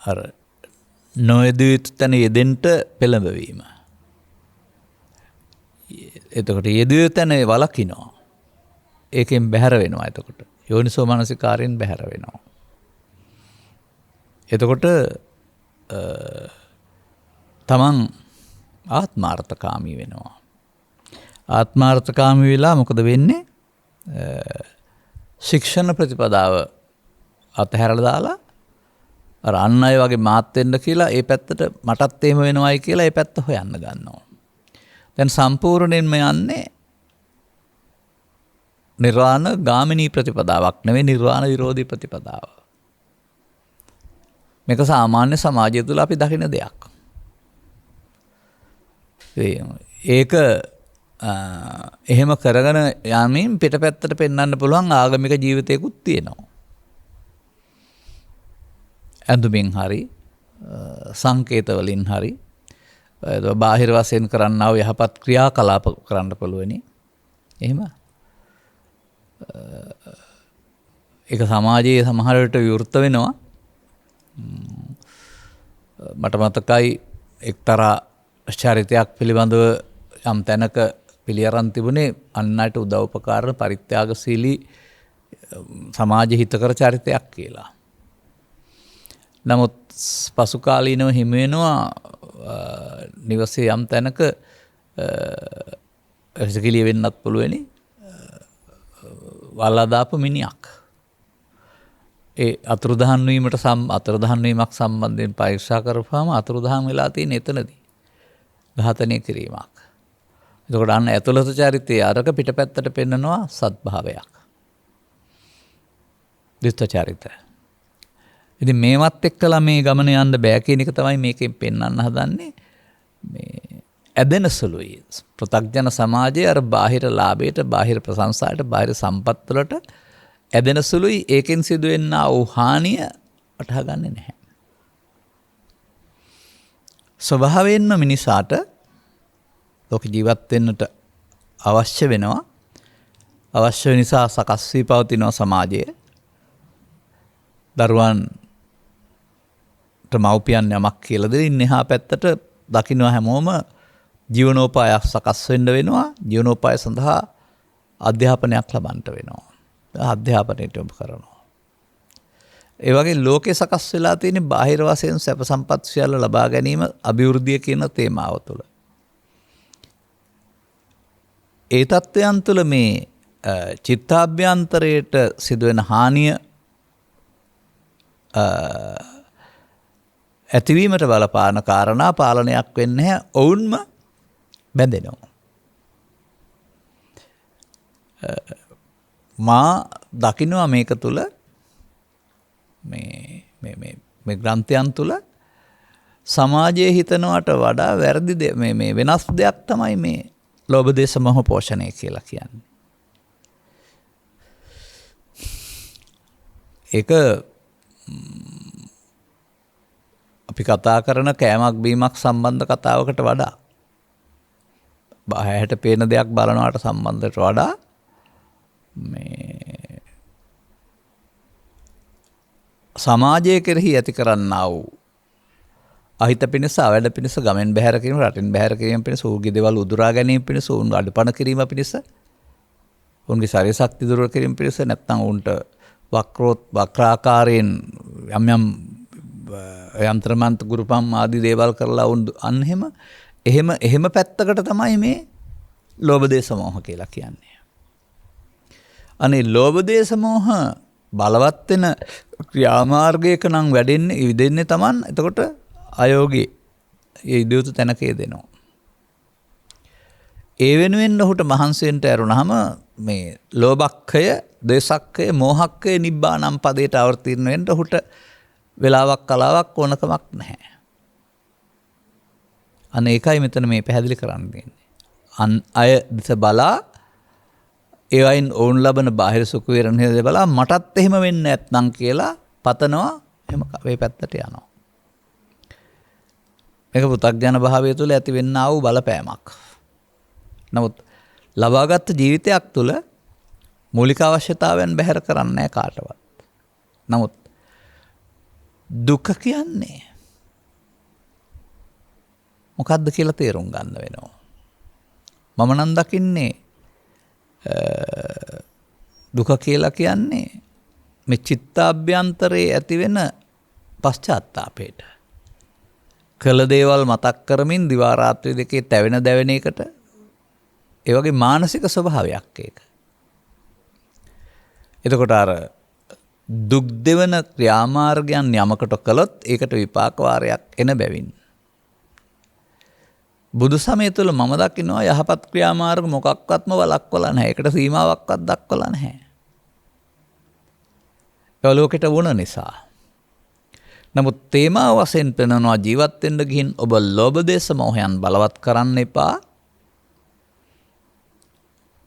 අර නොයෙදිය යුතු තැන යෙදෙන්න පෙළඹවීම. එතකොට යෙදිය යුතු තැන වළකිනවා. ඒකෙන් බැහැර වෙනවා. එතකොට යෝනිසෝ මනසිකාරයෙන් බැහැර වෙනවා. එතකොට තමන් ආත්මාර්ථකාමී වෙනවා. ආත්මාර්ථකාමී වෙලා මොකද වෙන්නේ? ශික්ෂණ ප්‍රතිපදාව අතහැරලා දාලා අර අන් අය වගේ මාත් වෙන්න කියලා ඒ පැත්තට මටත් එහෙම වෙනවයි කියලා ඒ පැත්ත හොයන්න ගන්නවා. දැන් සම්පූර්ණයෙන්ම යන්නේ නිර්වාණ ගාමිනී ප්‍රතිපදාවක් නෙවෙයි, නිර්වාණ විරෝධී ප්‍රතිපදාව. මේක සාමාන්‍ය සමාජය තුළ අපි දකින දෙයක්. ඒක එහෙම කරගෙන යමින් පිටපැත්තට පෙන්වන්න පුළුවන් ආගමික ජීවිතයකුත් තියෙනවා. ඇඳුමින් හරි, සංකේත වලින් හරි, බාහිර වශයෙන් කරන්නා වූ යහපත් ක්‍රියාකලාප කරන්න පුළුවනි. එහෙම ඒක සමාජයේ සමහර විට විවෘත වෙනවා. මට මතකයි එක්තරා චරිතයක් පිළිබඳව යම් තැනක පිළිඅරන් තිබුණේ අන් අයට උදව්පකාර පරිත්‍යාගශීලී සමාජ හිතකර චරිතයක් කියලා. නමුත් පසු කාලීනව හිමි වෙනවා නිවසේ යම් තැනක රසකිලිය වෙන්නත් පුළුවනි වල්ලා දාපු මිනිහක්. ඒ අතුරුදහන් වීමක් සම්බන්ධයෙන් පරීක්ෂා කරපුවාම අතුරුදහන් වෙලා තියෙන එතනදී ඝාතනය කිරීමක්. එතකොට අන්න ඇතුළත චරිතය අරක පිටපැත්තට පෙන්නනවා සත්භාවයක්. දුෂ්ට චරිතය. ඉතින් මේවත් එක්කලා මේ ගමන යන්න බෑ කියන එක තමයි මේකෙන් පෙන්වන්න හදන්නේ. මේ ඇදෙන සුළුයි. පෘථග්ජන සමාජයේ අර බාහිර ලාභයට, බාහිර ප්‍රශංසාවට, බාහිර සම්පත් වලට ඇදෙන සුළුයි. ඒකෙන් සිදුවෙනා වූ හානිය වටහා ගන්නෙ නැහැ. ස්වභාවයෙන්ම මිනිසාට ලෝක ජීවත් වෙන්නට අවශ්‍ය වෙනවා. අවශ්‍ය නිසා සකස් වී පවතින සමාජයේ දරුවන්ට මව්පියන් යමක් කියලා දෙමින් එහා පැත්තට දකින්න හැමෝම ජීවනෝපායක් සකස් වෙන්න වෙනවා. ජීවනෝපාය සඳහා අධ්‍යාපනයක් ලබන්නට වෙනවා. අධ්‍යාපනයට යොමු කරනවා. ඒ වගේ ලෝකේ සකස් වෙලා තියෙන බාහිර වශයෙන් සැප සම්පත් සියල්ල ලබා ගැනීම අභිවෘද්ධිය කියන තේමාව තුළ. ඒ තත්ත්වයන් තුළ මේ චිත්තාභ්‍යන්තරයට සිදුවෙන හානිය ඇතිවීමට බලපාන කාරණා පාලනයක් වෙන්නේ නැහැ. ඔවුන්ම බැඳෙනවා. මා දකින්නවා මේක තුළ මේ ග්‍රන්ථයන් තුළ සමාජයේ හිතනවට වඩා වැරදි මේ වෙනස් දෙයක් තමයි මේ ලෝභ දේශ මොහ පෝෂණය කියලා කියන්නේ. ඒක අපි කතා කරන කෑමක් බීමක් සම්බන්ධ කතාවකට වඩා බාහිරට පේන දෙයක් බලනවට සම්බන්ධයට වඩා මේ සමාජය කෙරෙහි ඇති කරන්නා වූ අහිත පිණිස අවැඩ පිණිස ගමෙන් බැහැර කිරීම රටින් බැහැර කිරීම පිණිස ඌගේ දේවල් උදුරා ගැනීම පිණිස උන් අඩපණ කිරීම පිණිස උන්ගේ ශරීර ශක්තිය දුර්වල කිරීම පිණිස නැත්නම් උන්ට වක්‍රාකාරයෙන් යම් යම් යන්ත්‍රමන්ත ගුරුපම් ආදී දේවල් කරලා උන් අන්න එහෙම පැත්තකට තමයි මේ ලෝභ දේශ මොහ කියලා කියන්නේ. අනේ ලෝභ දේශ මොහ බලවත් වෙන ක්‍රියාමාර්ගයක නම් වැඩෙන්නේ ඉදෙන්නේ Taman. එතකොට අයෝගී ඒ ඉදියුතු තැනකේ දෙනවා. ඒ වෙනුවෙන් ඔහුට මහන්සි වෙන්න ඇරුණාම මේ ලෝභක්ඛය, දේශක්ඛය, මෝහක්ඛය නිබ්බානම් පදයට අවතීර්ණ වෙන්න ඔහුට වෙලාවක් කලාවක් ඕනකමක් නැහැ. අන්න ඒකයි මෙතන මේ පැහැදිලි කරන්න තියෙන්නේ. අය දිස බලා ඒවයින් ඔවුන් ලබන බාහිර සුඛ විහරණය බලා මටත් එහෙම වෙන්නේ නැත්නම් කියලා පතනවා. එහෙම මේ පැත්තට යනවා. මේක පු탁ජන භාවය තුළ ඇති වෙන්නා වූ බලපෑමක්. නමුත් ලබාගත් ජීවිතයක් තුළ මූලික අවශ්‍යතාවයන් බැහැර කරන්නේ නැහැ කාටවත්. නමුත් දුක කියන්නේ මොකද්ද කියලා තේරුම් ගන්න වෙනවා. මම නම් දකින්නේ දුක කියලා කියන්නේ මේ චිත්තාභ්‍යන්තරයේ ඇති වෙන පශ්චාත්තාපයට. කළ දේවල් මතක් කරමින් දිවා රාත්‍රී දෙකේ තැවෙන දැවෙන එකට ඒ වගේ මානසික ස්වභාවයක් ඒක. එතකොට අර දුක් දෙවන ක්‍රියාමාර්ගයන් යමකට කළොත් ඒකට විපාක වාරයක් එන බැවින් බුදු සමය තුළ මම දකිනවා යහපත් ක්‍රියාමාර්ග මොකක්වත්ම වළක්වලා නැහැ. ඒකට සීමාවක්වත් දක්වලා නැහැ. ඒ ලෝකෙට වුණ නිසා. නමුත් තේමා වශයෙන් පෙනෙනවා ජීවත් වෙන්න ගිහින් ඔබ ලෝභ දේශ මොහයන් බලවත් කරන්න එපා.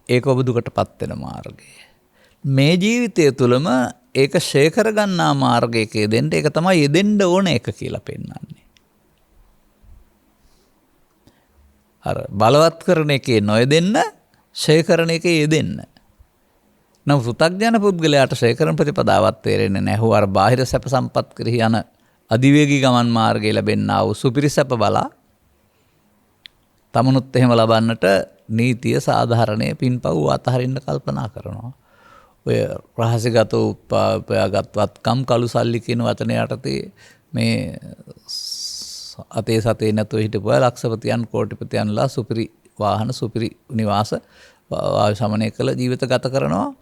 ඒක ඔබ දුකටපත් වෙන මාර්ගය. මේ ජීවිතය තුළම ඒක ෂේ කරගන්නා මාර්ගයක යෙදෙන්න ඒක තමයි යෙදෙන්න ඕන එක කියලා පෙන්වන්නේ. අර බලවත් කරන එකේ නොයෙදෙන්න ෂේ කරන එකේ යෙදෙන්න. නම් පු탁ජන පුද්ගලයාට ෂේ කරන ප්‍රතිපදාවක් තේරෙන්නේ නැහැ. අර බාහිර සැප සම්පත් කෙරෙහි යන අධිවේගී ගමන් මාර්ගය ලැබෙන්නා වූ සුපිරි සැප බලා තමනුත් එහෙම ලබන්නට නීතිය සාධාරණයේ පින්පව් අතහරින්න කල්පනා කරනවා. ඔය රහසිගත උපායාගත්වත්කම් කළු සල්ලි කියන වචනය යටතේ මේ අතේ සතේ නැතුව හිටපුවා ලක්ෂපතියන් කෝටිපතියන්ලා සුපිරි වාහන සුපිරි නිවාස වායු සමනය කළ ජීවිත ගත කරනවා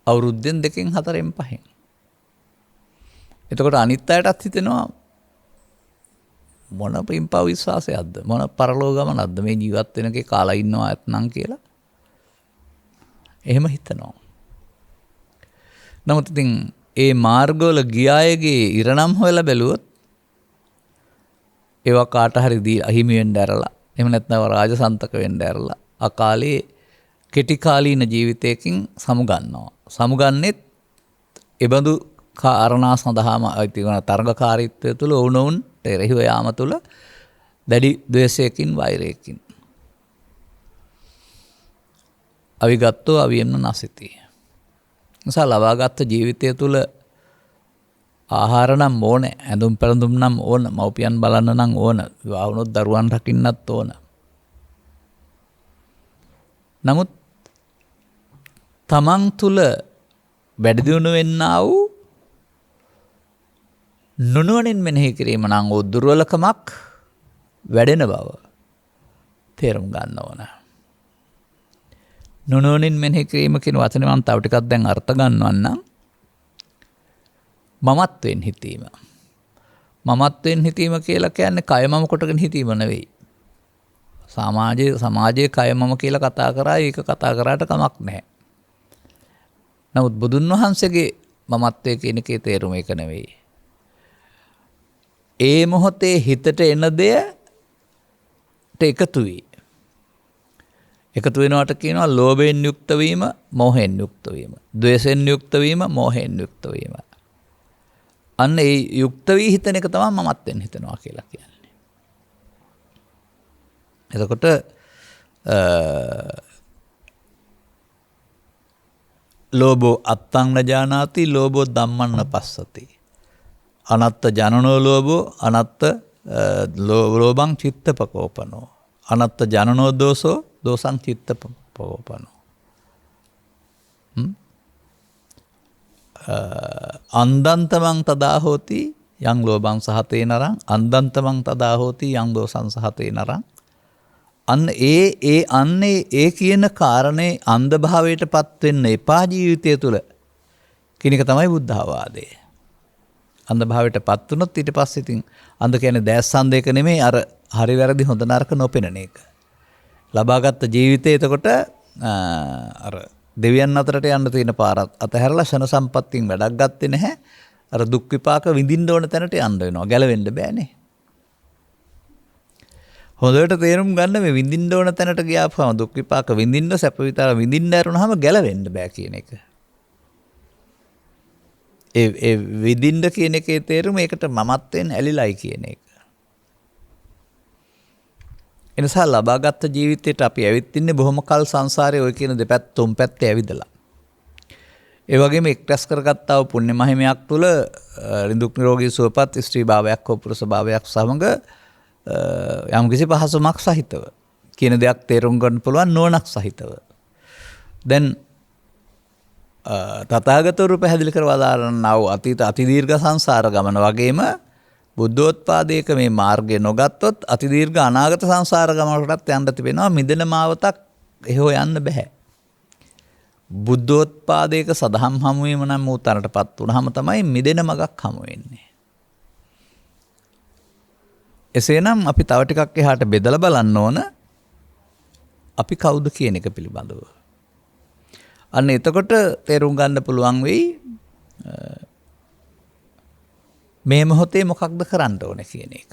අවුරුද්දෙන් 2 4 5. එතකොට අනිත් අයටත් හිතෙනවා මොන පින්පව් විශ්වාසයක්ද මොන පරලෝක ගමනක්ද මේ ජීවත් වෙනකේ කාලා ඉන්නවා ඇත්නම් කියලා එහෙම හිතනවා. නමුත් ඉතින් ඒ මාර්ගවල ගියායගේ ඉරණම් හොයලා බැලුවොත් ඒවා කාට හරි දී අහිමි වෙන්න ඇරලා එහෙම නැත්නම් රාජසන්තක වෙන්න ඇරලා අකාලේ කෙටි කාලීන ජීවිතයකින් සමුගන්නවා. සමුගන්නෙත් එබඳු කාරණා සඳහාම අයිති වන තරඟකාරීත්වය තුළ වුණොවුන් එරෙහිව යාම තුළ දැඩි ද්වේෂයකින් වෛරයකින් අවිගත්තෝ අවියෙන්න නැසිතී. නිසා ලබාගත් ජීවිතය තුළ ආහාර නම් ඕන, ඇඳුම් පැළඳුම් නම් ඕන, මව්පියන් බලන්න නම් ඕන, විවාහ වුණොත් දරුවන් රකින්නත් ඕන. නමුත් තමන් තුළ වැඩි දියුණු වෙන්නා වූ නුනුවණින් මෙනෙහි කිරීම නම් වූ දුර්වලකමක් වැඩෙන බව තේරුම් ගන්න ඕන. නුනුවණින් මෙනෙහි කිරීම කියන වචනේ මම තව ටිකක් දැන් අර්ථ ගන්නවන්නම්. මමත්වෙන් හිතීම. මමත්වෙන් හිතීම කියලා කියන්නේ කය මම කොටගෙන හිතීම නෙවෙයි. සමාජයේ කය මම කියලා කතා කරා ඒක කතා කරාට කමක් නැහැ. නමුත් බුදුන් වහන්සේගේ මමත්වයේ කියන එකේ තේරුම ඒක නෙවෙයි. ඒ මොහොතේ හිතට එන දෙයට එකතු වී එකතු වෙනවට කියනවා ලෝභයෙන් යුක්ත වීම, මෝහයෙන් යුක්ත වීම. ද්වේෂයෙන් යුක්ත වීම, මෝහයෙන් යුක්ත වීම. අන්න ඒ යුක්ත වී හිතන එක තමයි මමත්වෙන් හිතනවා කියලා කියන්නේ. එතකොට ලෝභෝ අත්තං නජානාති ලෝභෝ ධම්මං නපස්සති. අනත්ත ජනනෝ ලෝභෝ අනත්ත ලෝභං චිත්තපකෝපනෝ. අනත්ත ජනනෝ දෝසෝ දෝසං චිත්තපකෝපනෝ. අන්දන්තමං තදා හෝති යං ලෝභං සහතේ නරං අන්දන්තමං තදා හෝති යං දෝසං සහතේ නරං. අන්න ඒ කියන කාරණේ අන්ධ භාවයට පත් වෙන්න එපා ජීවිතය තුළ කියන එක තමයි බුද්ධාවාදය. අන්ධ භාවයට පත් වුණොත් ඊට පස්සේ ඉතින් අන්ධ කියන්නේ දැස් අන්ධයක නෙමෙයි අර හරි වැරදි හොඳ නරක නොපෙනෙන එක. ලබාගත් ජීවිතය එතකොට අර දෙවියන් අතරට යන්න තියෙන පාරත් අතහැරලා ෂණ සම්පත්තියෙන් වැඩක් ගත්තේ නැහැ. අර දුක් විපාක විඳින්න ඕන තැනට යන්න වෙනවා. ගැලවෙන්න බෑනේ. හොඳට තේරුම් ගන්න මේ විඳින්න ඕන තැනට ගියාපම දුක් විපාක විඳින්න සැප විතර විඳින්න ඇරුණාම ගැලවෙන්න බෑ කියන එක. ඒ විඳින්න කියන එකේ තේරුම ඒකට මමත්වෙන් ඇලිලයි කියන එක. එනිසා ලබාගත් ජීවිතයට අපි ඇවිත් ඉන්නේ බොහොම කල් සංසාරේ ඔය කියන දෙපැත්ත තුන් පැත්තේ ඇවිදලා. ඒ වගේම එක්රැස් කරගත්තා වූ පුණ්‍ය මහිමයක් තුළ රිදුක් නිරෝගී සුවපත් ස්ත්‍රී භාවයක් හෝ පුරුෂ භාවයක් සමග යම් කිසි පහසුමක් සහිතව කියන දෙයක් තේරුම් ගන්න පුළුවන් නුවණක් සහිතව. දැන් තථාගතවරු පැහැදිලි කරලා දාරනා වූ අතීත අතිදීර්ඝ සංසාර ගමන වගේම බුද්ධෝත්පාදයක මේ මාර්ගය නොගත්තොත් අතිදීර්ඝ අනාගත සංසාර ගමනකටත් යන්න තිබෙනවා මිදෙන මාවතක් එහෙව යන්න බෑ. බුද්ධෝත්පාදයක සදහම් හමුවීම නම් වූ තරටපත් වුණාම තමයි මිදෙන මගක් හමු වෙන්නේ. එසේනම් අපි තව ටිකක් එහාට බෙදලා බලන්න ඕන අපි කවුද කියන එක පිළිබඳව. අන්න එතකොට තේරුම් ගන්න පුළුවන් වෙයි මේ මොහොතේ මොකක්ද කරන්න ඕනේ කියන එක.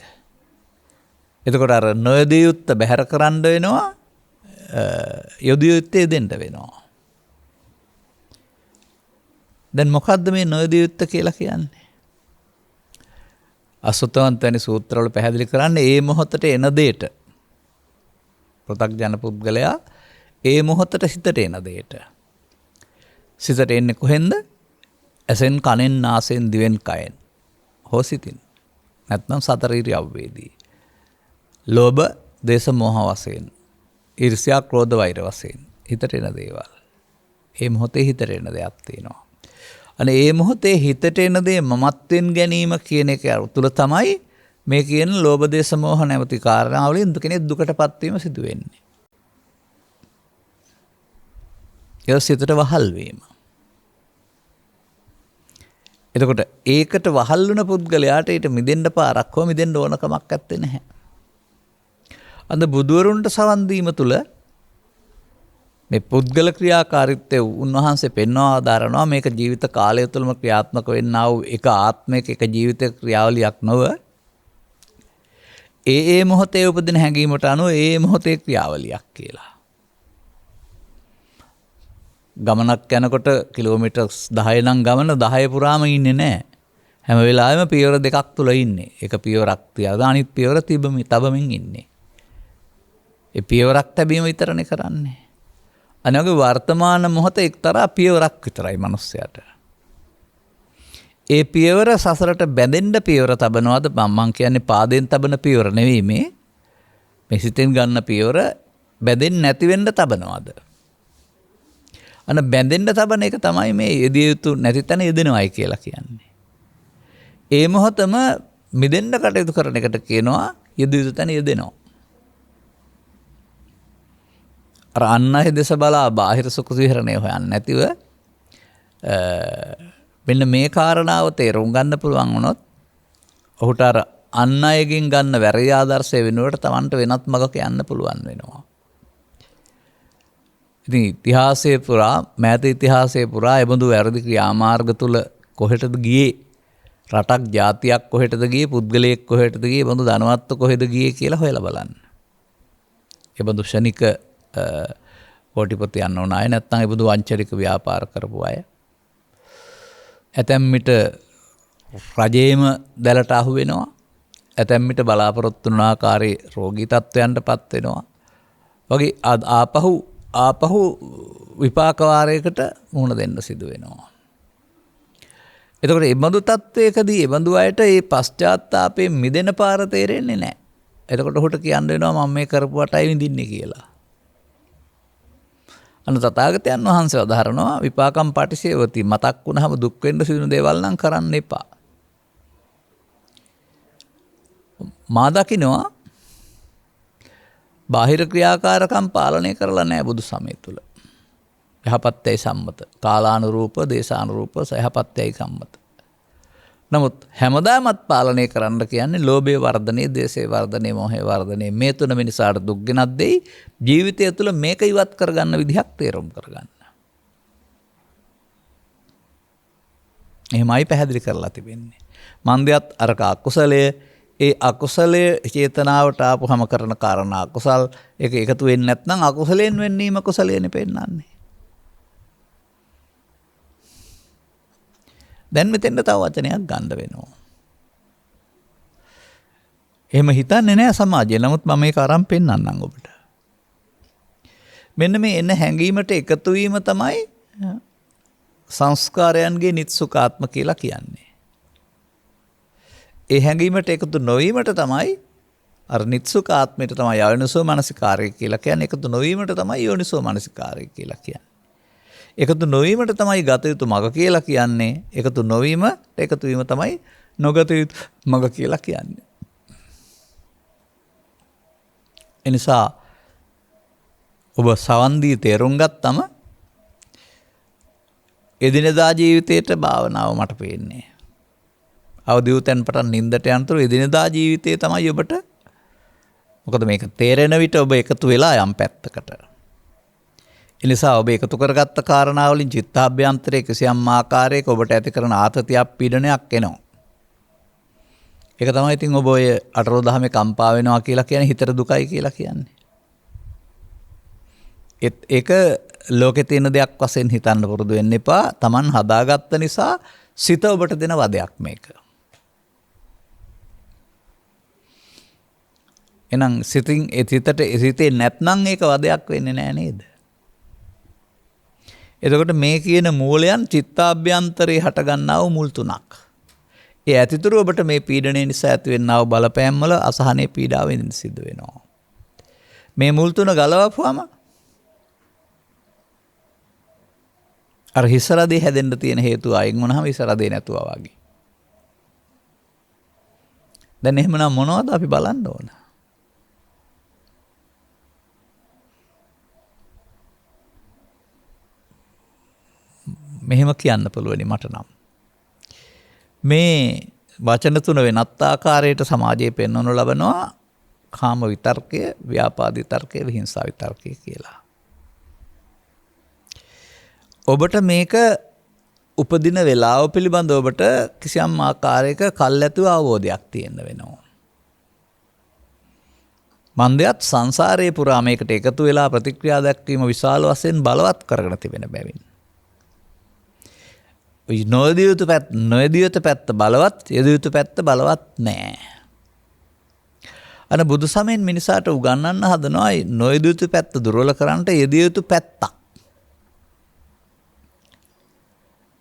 එතකොට අර නොයදිය යුත්ත බැහැර කරන්න වෙනවා යොදිය යුත්තේ දෙන්න වෙනවා. දැන් මොකද්ද මේ නොයදිය යුත්ත කියලා කියන්නේ? අසුතවන්ත වැනි සූත්‍රවල පැහැදිලි කරන්නේ ඒ මොහොතට එන දෙයට. පෘථග්ජන පුද්ගලයා ඒ මොහොතට සිතට එන දෙයට. සිතට එන්නේ කොහෙන්ද? ඇසෙන් කනෙන් නාසයෙන් දිවෙන් කයෙන්. හෝ සිතින්. නැත්නම් සතර ඉරියව්වේදී. ලෝභ, දේශ, මෝහ වශයෙන්. ඊර්ෂ්‍යා, ක්‍රෝධ, වෛර වශයෙන් හිතට එන දේවල්. ඒ මොහොතේ හිතට එන දෙයක් තියෙනවා. අනේ ඒ මොහොතේ හිතට එන දේ මමත්වෙන් ගැනීම කියන එක තුළ තමයි මේ කියන ලෝභ දේශ මොහ නැමැති කාරණාවලින් කෙනෙක් දුකටපත් වීම සිදු වෙන්නේ. ඒ සිතට වහල් වීම. එතකොට ඒකට වහල් වුණ පුද්ගලයාට ඊට මිදෙන්න පාරක් හෝ මිදෙන්න ඕන කමක් නැත්තේ නැහැ. අද බුදුවරුන්ට සවන් දීම තුළ මේ පුද්ගල ක්‍රියාකාරීත්වය උන්වහන්සේ පෙන්වා දාරනවා මේක ජීවිත කාලය තුළම ක්‍රියාත්මක වෙන්නා වූ එක ආත්මයක එක ජීවිත ක්‍රියාවලියක් නොව ඒ මොහොතේ උපදින හැඟීමට අනුව ඒ මොහොතේ ක්‍රියාවලියක් කියලා. ගමනක් යනකොට කිලෝමීටර් 10 නම් ගමන 10 පුරාම ඉන්නේ නැහැ. හැම වෙලාවෙම පියවර දෙකක් තුල ඉන්නේ. එක පියවරක් තියලා අනිත් පියවර තබමින් ඉන්නේ. ඒ පියවරක් තැබීම විතරනේ කරන්නේ. අනගේ වර්තමාන මොහොත එක්තරා පියවරක් විතරයි මිනිස්සයාට. ඒ පියවර සසරට බැඳෙන්න පියවර තබනවාද මම කියන්නේ පාදයෙන් තබන පියවර නෙවෙයි මේ සිතෙන් ගන්න පියවර බැඳෙන්නේ නැති වෙන්න තබනවාද? අන බැඳෙන්න තබන එක තමයි මේ යෙදිය යුතු නැති තැන යෙදෙනවයි කියලා කියන්නේ. ඒ මොහොතම මිදෙන්න කටයුතු කරන එකට කියනවා යෙදිය යුතු තැන යෙදෙනවා. අර අන් අය දෙස බලා බාහිර සුඛ විහරණය හොයන්නේ නැතිව මෙන්න මේ කාරණාව තේරුම් ගන්න පුළුවන් වුණොත් ඔහුට අර අන් අයගෙන් ගන්න වැරදි ආදර්ශය වෙනුවට Tamanට වෙනත් මගක යන්න පුළුවන් වෙනවා. ඉතින් ඉතිහාසයේ පුරා මෑත ඉතිහාසයේ පුරා එබඳු වැරදි ක්‍රියාමාර්ග තුල කොහෙටද ගියේ රටක් ජාතියක් කොහෙටද ගියේ පුද්ගලයෙක් කොහෙටද ගියේ බඳු ධනවත්ව කොහෙද ගියේ කියලා හොයලා බලන්න. එබඳු ශනික කොටිපොත යන්න ඕන අය නැත්නම් ඒ බුදු වංචනික ව්‍යාපාර කරපු අය. ඇතැම් විට රජයේම දැලට අහු වෙනවා. ඇතැම් විට බලාපොරොත්තු වුණ ආකාරයේ රෝගී තත්ත්වයන්ටපත් වෙනවා. වගේ ආපහු විපාක වාරයකට මුහුණ දෙන්න සිදු වෙනවා. එතකොට මේ බඳු තත්ත්වයකදී මේ බඳු අයට මේ පශ්චාත්තාපයෙන් මිදෙන පාර තේරෙන්නේ නැහැ. එතකොට ඔහුට කියන්න වෙනවා මම මේ කරපුවටයි විඳින්නේ කියලා. අන්න තථාගතයන් වහන්සේ වදාහරනවා විපාකම් පටිසේවති මතක් වුණාම දුක් වෙන්න සිදුන දේවල් නම් කරන්න එපා. මා දකින්නවා බාහිර ක්‍රියාකාරකම් පාලනය කරලා නැහැ බුදු සමය තුල. යහපත්යයි සම්මත. කාලානුරූප, දේශානුරූප සහපත්යයි සම්මත. නමුත් හැමදාමත් පාලනය කරන්න කියන්නේ ලෝභයේ වර්ධනය, ද්වේෂයේ වර්ධනය, මෝහයේ වර්ධනය. මේ තුන මිනිසාට දුක් ගෙනත් දෙයි. ජීවිතය තුළ මේක ඉවත් කරගන්න විදිහක් තේරුම් කරගන්න. එහෙමයි පැහැදිලි කරලා තිබෙන්නේ. මන්දයත් අරක අකුසලයේ ඒ අකුසලයේ චේතනාවට ආපුවම කරන කාරණා අකුසල් ඒක එකතු වෙන්නේ නැත්නම් අකුසලයෙන් වෙන්නීම කුසලයෙන් පෙන්නන්නේ. දැන් මෙතෙන්ට තව වචනයක් ගන්න වෙනවා. එහෙම හිතන්නේ නැහැ සමාජය. නමුත් මම මේක අරන් පෙන්නන්නම් ඔබට. මෙන්න මේ එන හැඟීමට එකතු වීම තමයි සංස්කාරයන්ගේ නිත්සුකාත්ම කියලා කියන්නේ. ඒ හැඟීමට එකතු නොවීමට තමයි අර නිත්සුකාත්මයට තමයි යෝනිසෝ මනසිකාරය කියලා කියන්නේ. එකතු නොවීමට තමයි යෝනිසෝ මනසිකාරය කියලා කියන්නේ. එකතු නොවීමට තමයි ගත යුතු මග කියලා කියන්නේ. එකතු නොවීමට එකතු වීම තමයි නොගත යුතු මග කියලා කියන්නේ. එනිසා ඔබ සවන් දී තේරුම් ගත්තම එදිනෙදා ජීවිතේට භාවනාව මට පේන්නේ. අවදි වූ තැන් පටන් නින්දට යනතුරු එදිනෙදා ජීවිතේ තමයි ඔබට. මොකද මේක තේරෙන විට ඔබ එකතු වෙලා යම් පැත්තකට. එනිසා ඔබ එකතු කරගත්ත කාරණාවලින් චිත්තාභ්‍යන්තරයේ කිසියම් ආකාරයක ඔබට ඇති කරන ආතතියක් පීඩනයක් එනවා. ඒක තමයි ඉතින් ඔබ ඔය අටලෝ දහමේ කම්පා වෙනවා කියලා කියන්නේ හිතට දුකයි කියලා කියන්නේ. ඒක ලෝකේ තියෙන දෙයක් වශයෙන් හිතන්න පුරුදු වෙන්න එපා. Taman හදාගත්ත නිසා සිත ඔබට දෙන වදයක් මේක. එහෙනම් සිතේ නැත්නම් ඒක වදයක් වෙන්නේ නැහැ නේද? එතකොට මේ කියන මූලයන් චිත්තාභ්‍යන්තරේ හටගන්නා වූ මුල් තුනක්. ඒ ඇතිතුරු ඔබට මේ පීඩනය නිසා ඇතිවෙනා වූ බලපෑම් වල අසහනේ පීඩාව විඳින්න සිද්ධ වෙනවා. මේ මුල් තුන ගලවපුවම අර හිසරදේ හැදෙන්න තියෙන හේතුව අයින් වුණාම හිසරදේ නැතුවා වගේ. දැන් එහෙමනම් මොනවද අපි බලන්න ඕන? මෙහෙම කියන්න පුළුවනි මට නම්. මේ වචන තුන වෙනත් ආකාරයට සමාජයේ පෙන්වනු ලබනවා කාම විතර්කය, ව්‍යාපාද විතර්කය, විහිංසා විතර්කය කියලා. ඔබට මේක උපදින වේලාව පිළිබඳව ඔබට කිසියම් ආකාරයක කල්ැතුව අවබෝධයක් තියෙන්න වෙනවා. මන්දයත් සංසාරයේ පුරා මේකට එකතු වෙලා ප්‍රතික්‍රියා දක්වීම විශාල වශයෙන් බලවත් කරගෙන තිබෙන බැවින්. නොයදිය යුතු පැත්ත බලවත්, යෙදිය යුතු පැත්ත බලවත් නෑ. අන බුදු සමයෙන් මිනිසාට උගන්වන්න හදනවා නොයදිය යුතු පැත්ත දුර්වල කරන්නට යෙදිය යුතු පැත්තක්.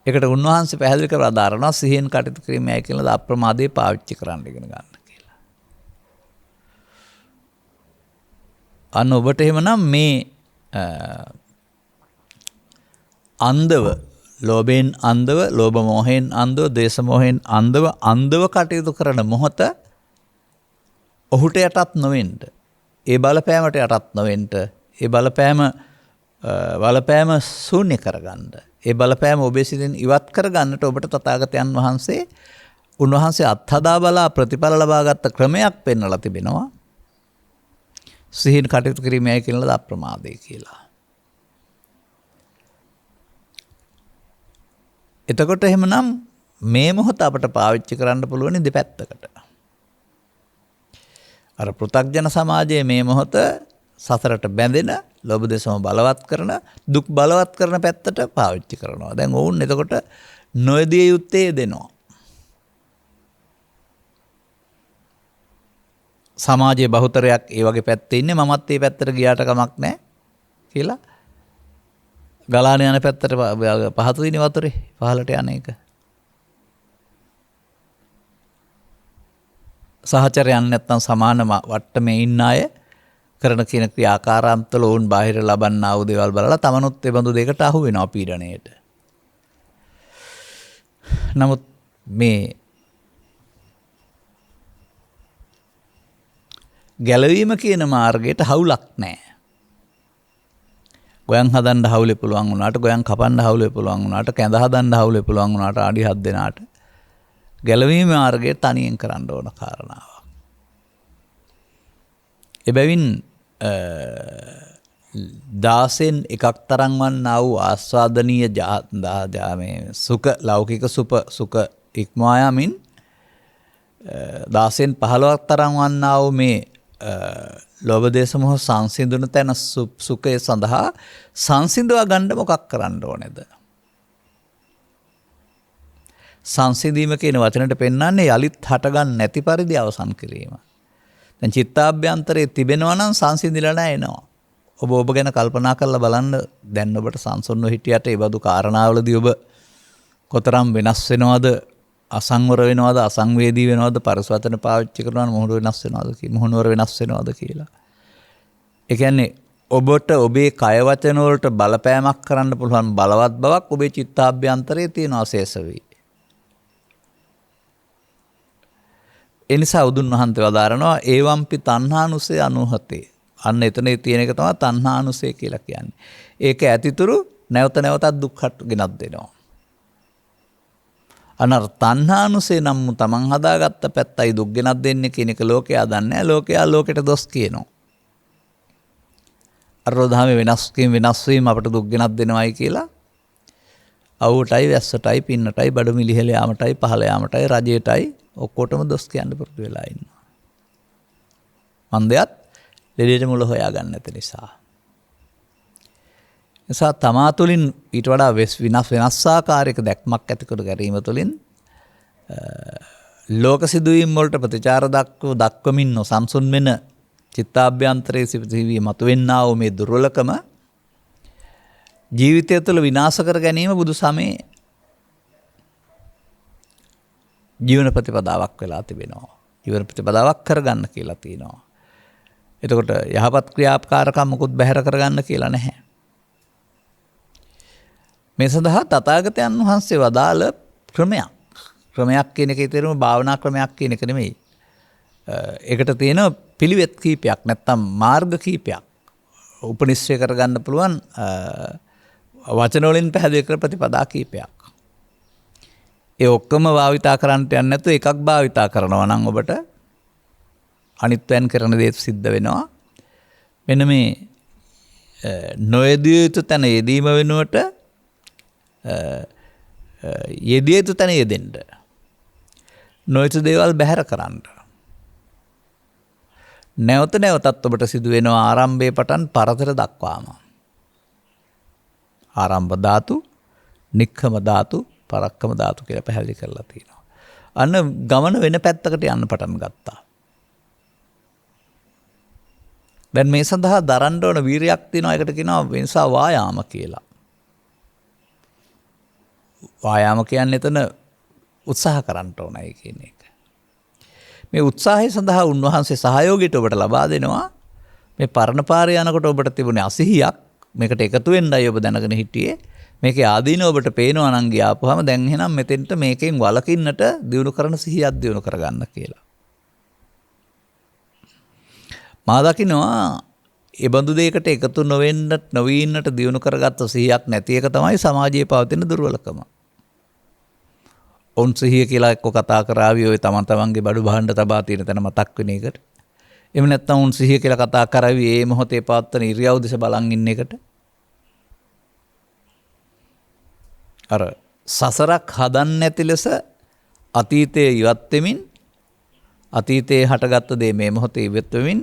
ඒකට උන්වහන්සේ පැහැදිලි කරලා දාරනවා සිහියෙන් කටයුතු කිරීමයි කියලා අප්‍රමාදයේ පාවිච්චි කරන්න ඉගෙන ගන්න කියලා. අන්න ඔබට එහෙමනම් මේ අන්දව ලෝභයෙන් අන්දව, ලෝභ මොහයෙන් අන්දව, දේශ මොහයෙන් අන්දව කටයුතු කරන මොහොත ඔහුට යටත් නොවෙන්න. ඒ බලපෑමට යටත් නොවෙන්න. ඒ බලපෑම ශූන්‍ය කරගන්න. ඒ බලපෑම ඔබේ සිතින් ඉවත් කරගන්නට ඔබට තථාගතයන් වහන්සේ උන්වහන්සේ අත්හදා බලා ප්‍රතිඵල ලබාගත් ක්‍රමයක් පෙන්වලා තිබෙනවා. සිහින් කටයුතු කිරීමයි කියනලා අප්‍රමාදේ කියලා. එතකොට එහෙමනම් මේ මොහොත අපට පාවිච්චි කරන්න පුළුවන් දෙපැත්තකට. අර පෘථග්ජන සමාජයේ මේ මොහොත සසරට බැඳෙන ලෝභ දේශම බලවත් කරන දුක් බලවත් කරන පැත්තට පාවිච්චි කරනවා. දැන් ඔවුන් එතකොට නොයදිය යුත්තේ දෙනවා. සමාජයේ බහුතරයක් ඒ වගේ පැත්තේ ඉන්නේ මමත් මේ පැත්තට ගියාට කමක් නැහැ කියලා ගලාන යන පැත්තට පහත දින වතුරේ පහලට යන එක. සහචරයන් නැත්තම් සමාන වට්ටමේ ඉන්න අය කරන කියන ක්‍රියාකාරාන්තවල වුන් බාහිර ලබන්නා වූ දේවල් බලලා තමනුත් ඒ බඳු දෙයකට අහු වෙනවා පීඩණයට. නමුත් මේ ගැලවීම කියන මාර්ගයට හවුලක් නැහැ. ගොයන් හදන්න හවුලේ පුළුවන් වුණාට, ගොයන් කපන්න හවුලේ පුළුවන් වුණාට, කැඳ හදන්න හවුලේ පුළුවන් වුණාට ආඩි 7 දෙනාට ගැලවීම මාර්ගය තනියෙන් කරන්න ඕන කාරණාවක්. එබැවින් 16න් එකක් තරම් වන්නා වූ ආස්වාදනීය සුඛ ලෞකික සුඛ ඉක්මවා යමින් 16න් 15ක් තරම් වන්නා වූ මේ ලෝභ දේශ මොහ සංසිඳුන තැන සුඛය සඳහා සංසිඳවා ගන්න මොකක් කරන්න ඕනේද? සංසිඳීම කියන වචනට පෙන්වන්නේ යලිත් හටගන්න නැති පරිදි අවසන් කිරීම. දැන් චිත්තාභ්‍යන්තරයේ තිබෙනවා නම් සංසිඳිලා නැහැ එනවා. ඔබ ගැන කල්පනා කරලා බලන්න දැන් ඔබට සංසොන්ව හිටියට ඒ බඳු කාරණාවලදී ඔබ කොතරම් වෙනස් වෙනවද, අසංවර වෙනවද, අසංවේදී වෙනවද, පරිසවතන පාවිච්චි කරනවා මොහොනුවර වෙනස් වෙනවද කියලා. ඒ කියන්නේ ඔබට ඔබේ කය වචන වලට බලපෑමක් කරන්න පුළුවන් බලවත් බවක් ඔබේ චිත්තාභ්‍යන්තරයේ තියෙනවා ශේෂ වෙයි. එනිසා උදුන් වහන්සේ වදාරනවා ඒවම්පි තණ්හානුසය 97. අන්න එතනේ තියෙන එක තමයි තණ්හානුසය කියලා කියන්නේ. ඒක ඇතිතුරු නැවත නැවතත් දුක් ගෙනත් දෙනවා. අනර තණ්හානුසය නම් තමන් හදාගත්ත පැත්තයි දුක් ගෙනත් දෙන්නේ කියන එක ලෝකයා දන්නේ නැහැ. ලෝකයා ලෝකෙට දොස් කියනවා. අරෝධාමේ වෙනස් වීම අපට දුක් ගෙනත් දෙනවයි කියලා අවුවටයි වැස්සටයි පින්නටයි බඩු මිලිහෙල යාමටයි පහළ යාමටයි රජයටයි ඔක්කොටම දොස් කියන්න පුරුදු වෙලා ඉන්නවා. මන්දයත් ලෙඩේට මුල හොයාගන්න නැති නිසා. නිසා තමා තුළින් ඊට වඩා වෙනස්සාකාරයක දැක්මක් ඇතිකොට ගැරීම තුළින් ලෝක සිදුවීම් වලට ප්‍රතිචාර දක්වමින් නොසන්සුන් වෙන චිත්තාභ්‍යන්තරයේ සිටීමේ මතුවෙන්නා වූ මේ දුර්වලකම ජීවිතය තුළ විනාශ කර ගැනීම බුදු සමයේ ජීවන ප්‍රතිපදාවක් වෙලා තිබෙනවා. ජීවන ප්‍රතිපදාවක් කරගන්න කියලා තියෙනවා. එතකොට යහපත් ක්‍රියාකාරකම් මොකුත් බැහැර කරගන්න කියලා නැහැ. මේ සඳහා තථාගතයන් වහන්සේ වදාළ ක්‍රමයක් කියන එකේ තේරුම භාවනා ක්‍රමයක් කියන එක නෙමෙයි. ඒකට තියෙන පිළිවෙත් කීපයක් නැත්තම් මාර්ග කීපයක් උපනිශ්‍රය කරගන්න පුළුවන් වචන වලින් පැහැදිලි කර ප්‍රතිපදා කීපයක්. ඒ ඔක්කොම භාවිතා කරන්නට යන්නේ නැතුව එකක් භාවිතා කරනවා නම් ඔබට අනිත්යෙන් කරන දේ සිද්ධ වෙනවා. මෙන්න මේ නොයදිය යුතු තැන යෙදීම වෙනුවට යෙදිය යුතු තැන යෙදෙන්න. නොයුතු දේවල් බැහැර කරන්න. නැවත නැවතත් ඔබට සිදු වෙනවා ආරම්භයේ පටන් පරතර දක්වාම. ආරම්භ ධාතු, නික්ඛම ධාතු, පරක්කම ධාතු කියලා පැහැදිලි කරලා තියෙනවා. අන්න ගමන වෙන පැත්තකට යන්න පටන් ගත්තා. දැන් මේ සඳහා දරන්න ඕන වීරියක් තියෙනවා. ඒකට කියනවා වෙනසා වායාම කියලා. වායාම කියන්නේ එතන උත්සාහ කරන්න ඕනයි කියන එක. මේ උත්සාහය සඳහා උන්වහන්සේ සහයෝගයට ඔබට ලබා දෙනවා. මේ පරණ පාරේ යනකොට ඔබට තිබුණේ අසහියක්. මේකට එකතු වෙන්නයි ඔබ දැනගෙන හිටියේ. මේකේ ආදීන ඔබට පේනවා නම් ගියාපුවාම දැන් එහෙනම් මෙතෙන්ට මේකෙන් වළකින්නට දිනු කරන සිහියක් දිනු කරගන්න කියලා. මා දකිනවා ඒ බඳු දෙයකට එකතු නොවීන්නට දිනු කරගත්ත සිහියක් නැති එක තමයි සමාජයේ පවතින දුර්වලකම. ඔවුන් සිහිය කියලා එක්ක කතා කරાવી ඔය තමන්ගේ බඩු බහන්න තබා තියෙන තැන මතක් වෙන එකට. එහෙම නැත්නම් උන් සිහිය කියලා කතා කරાવી ඒ මොහොතේ පවත්වන ඉරියව් දිස බලන් ඉන්න එකට. අර සසරක් හදන්න නැති ලෙස අතීතයේ ඉවත් වෙමින් අතීතයේ හටගත්ත දේ මේ මොහොතේ ඉවත් වෙමින්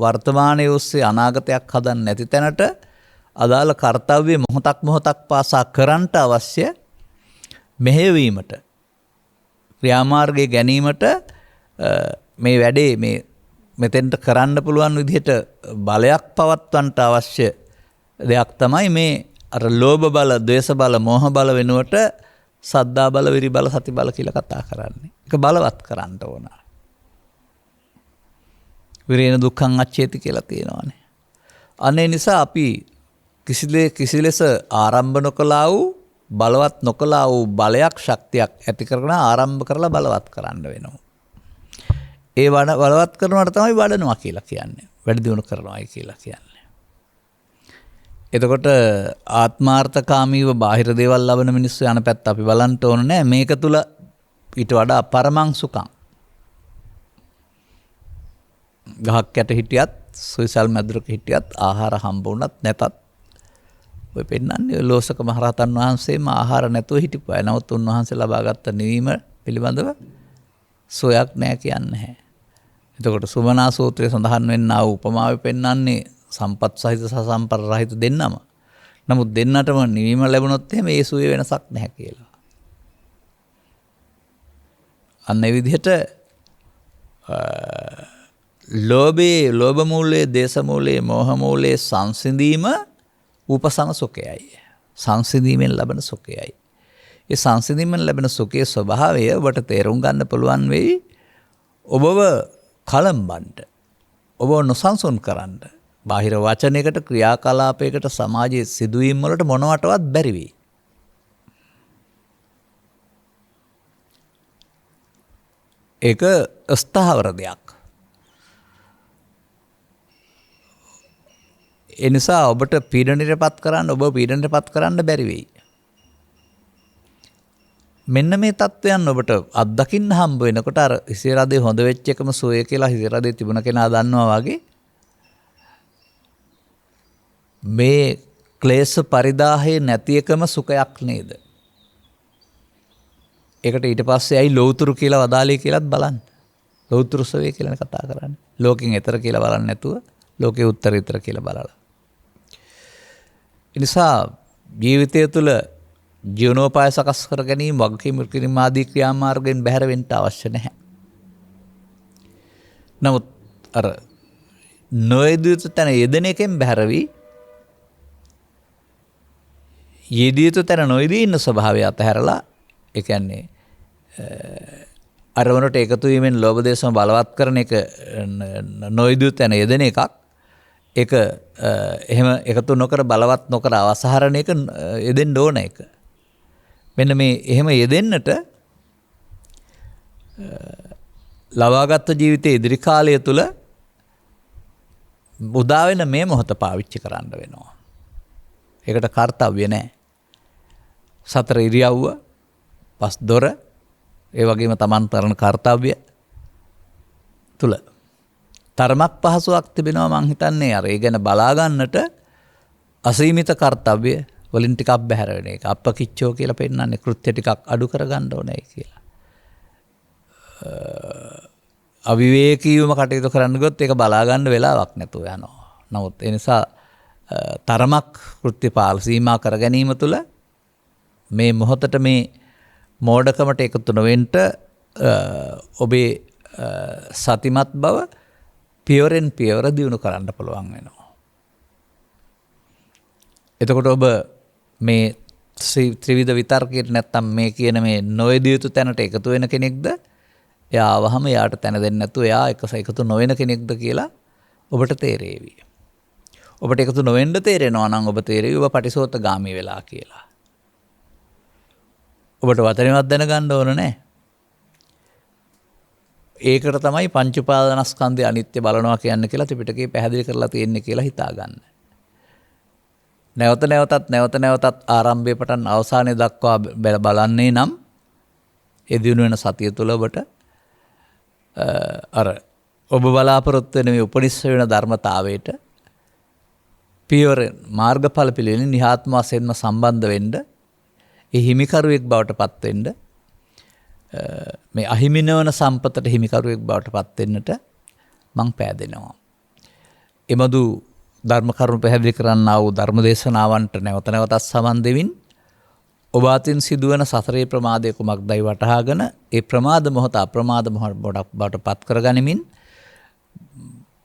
වර්තමානයේ ඔස්සේ අනාගතයක් හදන්න නැති තැනට අදාළ කාර්යය මොහොතක් පාසා කරන්නට අවශ්‍ය මෙහෙයවීමට ක්‍රියාමාර්ගයේ ගැනීමට මේ වැඩේ මේ මෙතෙන්ට කරන්න පුළුවන් විදිහට බලයක් පවත්වන්නට අවශ්‍ය දෙයක් තමයි මේ අර ලෝභ බල, ද්වේෂ බල, මෝහ බල වෙනුවට සද්දා බල, විරි බල, සති බල කියලා කතා කරන්නේ. ඒක බලවත් කරන්න ඕන. විරේන දුක්ඛං අච්චේති කියලා තියෙනවානේ. අනේ නිසා අපි කිසිලෙස ආරම්භ නොකළා වූ බලවත් නොකළා වූ බලයක් ශක්තියක් ඇති කරගෙන ආරම්භ කරලා බලවත් කරන්න වෙනවා. ඒ බලවත් කරනවට තමයි වඩනවා කියලා කියන්නේ. වැඩි දියුණු කරනවායි කියලා කියන්නේ. එතකොට ආත්මාර්ථකාමීව බාහිර දේවල් ලබන මිනිස්සු යන පැත්ත අපි බලන්න ඕන නෑ. මේක තුල ඊට වඩා පරමං සුඛං. ගහක් යට හිටියත්, සොයිසල් මැදුරක හිටියත්, ආහාර හම්බ වුණත් නැතත් ඔය පෙන්නන්නේ ලෝසක මහරහතන් වහන්සේම ආහාර නැතුව හිටපු අය. නමුත් උන්වහන්සේ ලබාගත් නිවීම පිළිබඳව සොයක් නෑ කියන්නේ නැහැ. එතකොට සුමනා සූත්‍රයේ සඳහන් වෙන්නා වූ උපමාවෙ පෙන්නන්නේ සම්පත් සහිත සසම්පර රහිත දෙන්නම. නමුත් දෙන්නටම නිවීම ලැබුණොත් එහෙම ඒ සුවේ වෙනසක් නැහැ කියලා. අන්න ඒ විදිහට ලෝභ මූලයේ, දේශ මූලයේ, මෝහ මූලයේ සංසිඳීම උපසම සුඛයයි. සංසිඳීමෙන් ලැබෙන සුඛයයි. ඒ සංසිඳීමෙන් ලැබෙන සුඛයේ ස්වභාවය ඔබට තේරුම් ගන්න පුළුවන් වෙයි. ඔබව කලම්බන්න, ඔබව නොසන්සුන් කරන්න, බාහිර වචනයකට, ක්‍රියාකලාපයකට, සමාජයේ සිදුවීම් වලට මොනවටවත් බැරි වෙයි. ඒක ස්ථාවර දෙයක්. ඒ නිසා ඔබට පීඩනයටපත් කරන්න, ඔබ පීඩනයටපත් කරන්න බැරි වෙයි. මෙන්න මේ தත්වයන් ඔබට අත්දකින්න හම්බ වෙනකොට අර හිසිරදේ හොඳ වෙච්ච එකම සෝය කියලා හිසිරදේ තිබුණ කෙනා දන්නවා වගේ මේ ක්ලේශ පරිදාහේ නැති එකම සුඛයක් නේද? ඒකට ඊට පස්සේ ඇයි ලෞතුරු කියලා වදාලේ කියලාත් බලන්න. ලෞතුරු සෝය කියලා කතා කරන්නේ. ලෝකෙන් එතර කියලා බලන්නේ නැතුව ලෝකේ උත්තරීතර කියලා බලලා. ඒ නිසා ජීවිතය තුළ ජීවනෝපාය සකස් කර ගැනීම, වගකීම් කිරීම ආදී ක්‍රියාමාර්ගයෙන් බැහැර වෙන්න අවශ්‍ය නැහැ. නමුත් අර නොයදිත තැන යෙදෙන එකෙන් බැහැර වී යෙදිත තැන නොයදී ඉන්න ස්වභාවය අතහැරලා, ඒ කියන්නේ අරමුණට එකතු වීමෙන් ලෝභ දේශම බලවත් කරන එක නොයදී තැන යෙදෙන එකක්. ඒක එහෙම එකතු නොකර බලවත් නොකර අවසහරණ එක යෙදෙන්න ඕන එක. මෙන්න මේ එහෙම යෙදෙන්නට ලබාගත් ජීවිතයේ ඉදිරි කාලය තුල උදා වෙන මේ මොහොත පාවිච්චි කරන්න වෙනවා. ඒකට කාර්යය නැහැ. සතර ඉරියව්ව, පස් දොර, ඒ වගේම Taman කරන කාර්යය තුල තරමක් පහසුවක් තිබෙනවා. මං හිතන්නේ අර ඒ ගැන බලා ගන්නට අසීමිත කාර්යය වලින් ටිකක් බැහැර වෙන එක. අපකිච්චෝ කියලා පෙන්නන්නේ කෘත්‍ය ටිකක් අඩු කරගන්න ඕනේ කියලා. අවිවේකීවම කටයුතු කරන්න ගොත් ඒක බලා ගන්න වෙලාවක් නැතුව යනවා. නමුත් ඒ නිසා තරමක් කෘත්‍ය පාල සීමා කර ගැනීම තුළ මේ මොහොතට මේ මෝඩකමට එකතු නොවෙන්න ඔබේ සතිමත් බව පියවරෙන් පියවර දියුණු කරන්න පුළුවන් වෙනවා. එතකොට ඔබ මේ ත්‍රිවිධ විතර්කයට නැත්තම් මේ කියන මේ නොයදිය යුතු තැනට එකතු වෙන කෙනෙක්ද, එයා ආවහම යාට තැන දෙන්නේ නැතුව එයා එකතු නොවන කෙනෙක්ද කියලා ඔබට තේරෙවි. ඔබට එකතු නොවෙන්න තේරෙනවා නම් ඔබ තේරෙවි ඔබ පටිසෝතගාමී වෙලා කියලා. ඔබට වචනවත් දැනගන්න ඕන නැහැ. ඒකට තමයි පංච උපාදානස්කන්ධය අනිත්‍ය බලනවා කියන්නේ කියලා ත්‍රිපිටකේ පැහැදිලි කරලා තියෙන්නේ කියලා හිතාගන්න. නැවත නැවතත් ආරම්භයේ පටන් අවසානයේ දක්වා බලන්නේ නම් ඒ දිනු වෙන සතිය තුළ ඔබට අර ඔබ බලාපොරොත්තු වෙන මේ උපනිෂ්ඨ වෙන ධර්මතාවයට පියවර මාර්ගඵල පිළිවෙලින් නිහාත්ම වශයෙන්ම සම්බන්ධ වෙන්න, ඒ හිමිකරුවෙක් බවට පත් වෙන්න, මේ අහිමි නොවන සම්පතට හිමිකරුවෙක් බවට පත් වෙන්නට මං පෑදෙනවා. එමදු ධර්ම කරුණු පැහැදිලි කරන්නා වූ ධර්ම දේශනාවන්ට නැවත නැවතත් සමන් දෙමින් ඔබ අතින් සිදුවන සතරේ ප්‍රමාදය කුමක්දයි වටහාගෙන ඒ ප්‍රමාද මොහොත අප්‍රමාද මොහොත බවට පත් කරගනිමින්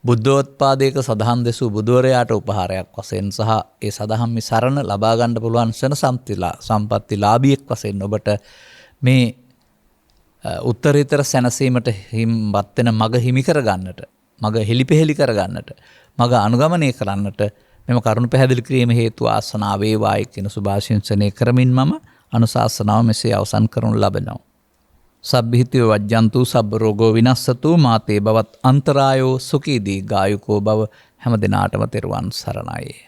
බුද්ධෝත්පාදයක සදහම් දෙසූ බුදුවරයාට උපහාරයක් වශයෙන් සහ ඒ සදහම්මි සරණ ලබා ගන්න පුළුවන් ශන සම්පත්තිලාභියෙක් වශයෙන් ඔබට මේ උත්තරීතර සැනසීමට හිම්වත් වෙන මඟ හිමි කරගන්නට, මඟ හෙලිපෙහෙලි කරගන්නට, මඟ අනුගමනය කරන්නට මෙම කරුණු පැහැදිලි කිරීම හේතු ආසනාව වේවායි කියන සුභාශිංසනය කරමින් මම අනුශාසනාව මෙසේ අවසන් කරනු ලබනවා. සබ්බිහිතෝ වජ්ජන්තු සබ්බ රෝගෝ විනස්සතු මාතේ බවත් අන්තරායෝ සුඛී දීඝායුකෝ භව හැම දිනාටම තෙරුවන් සරණයි.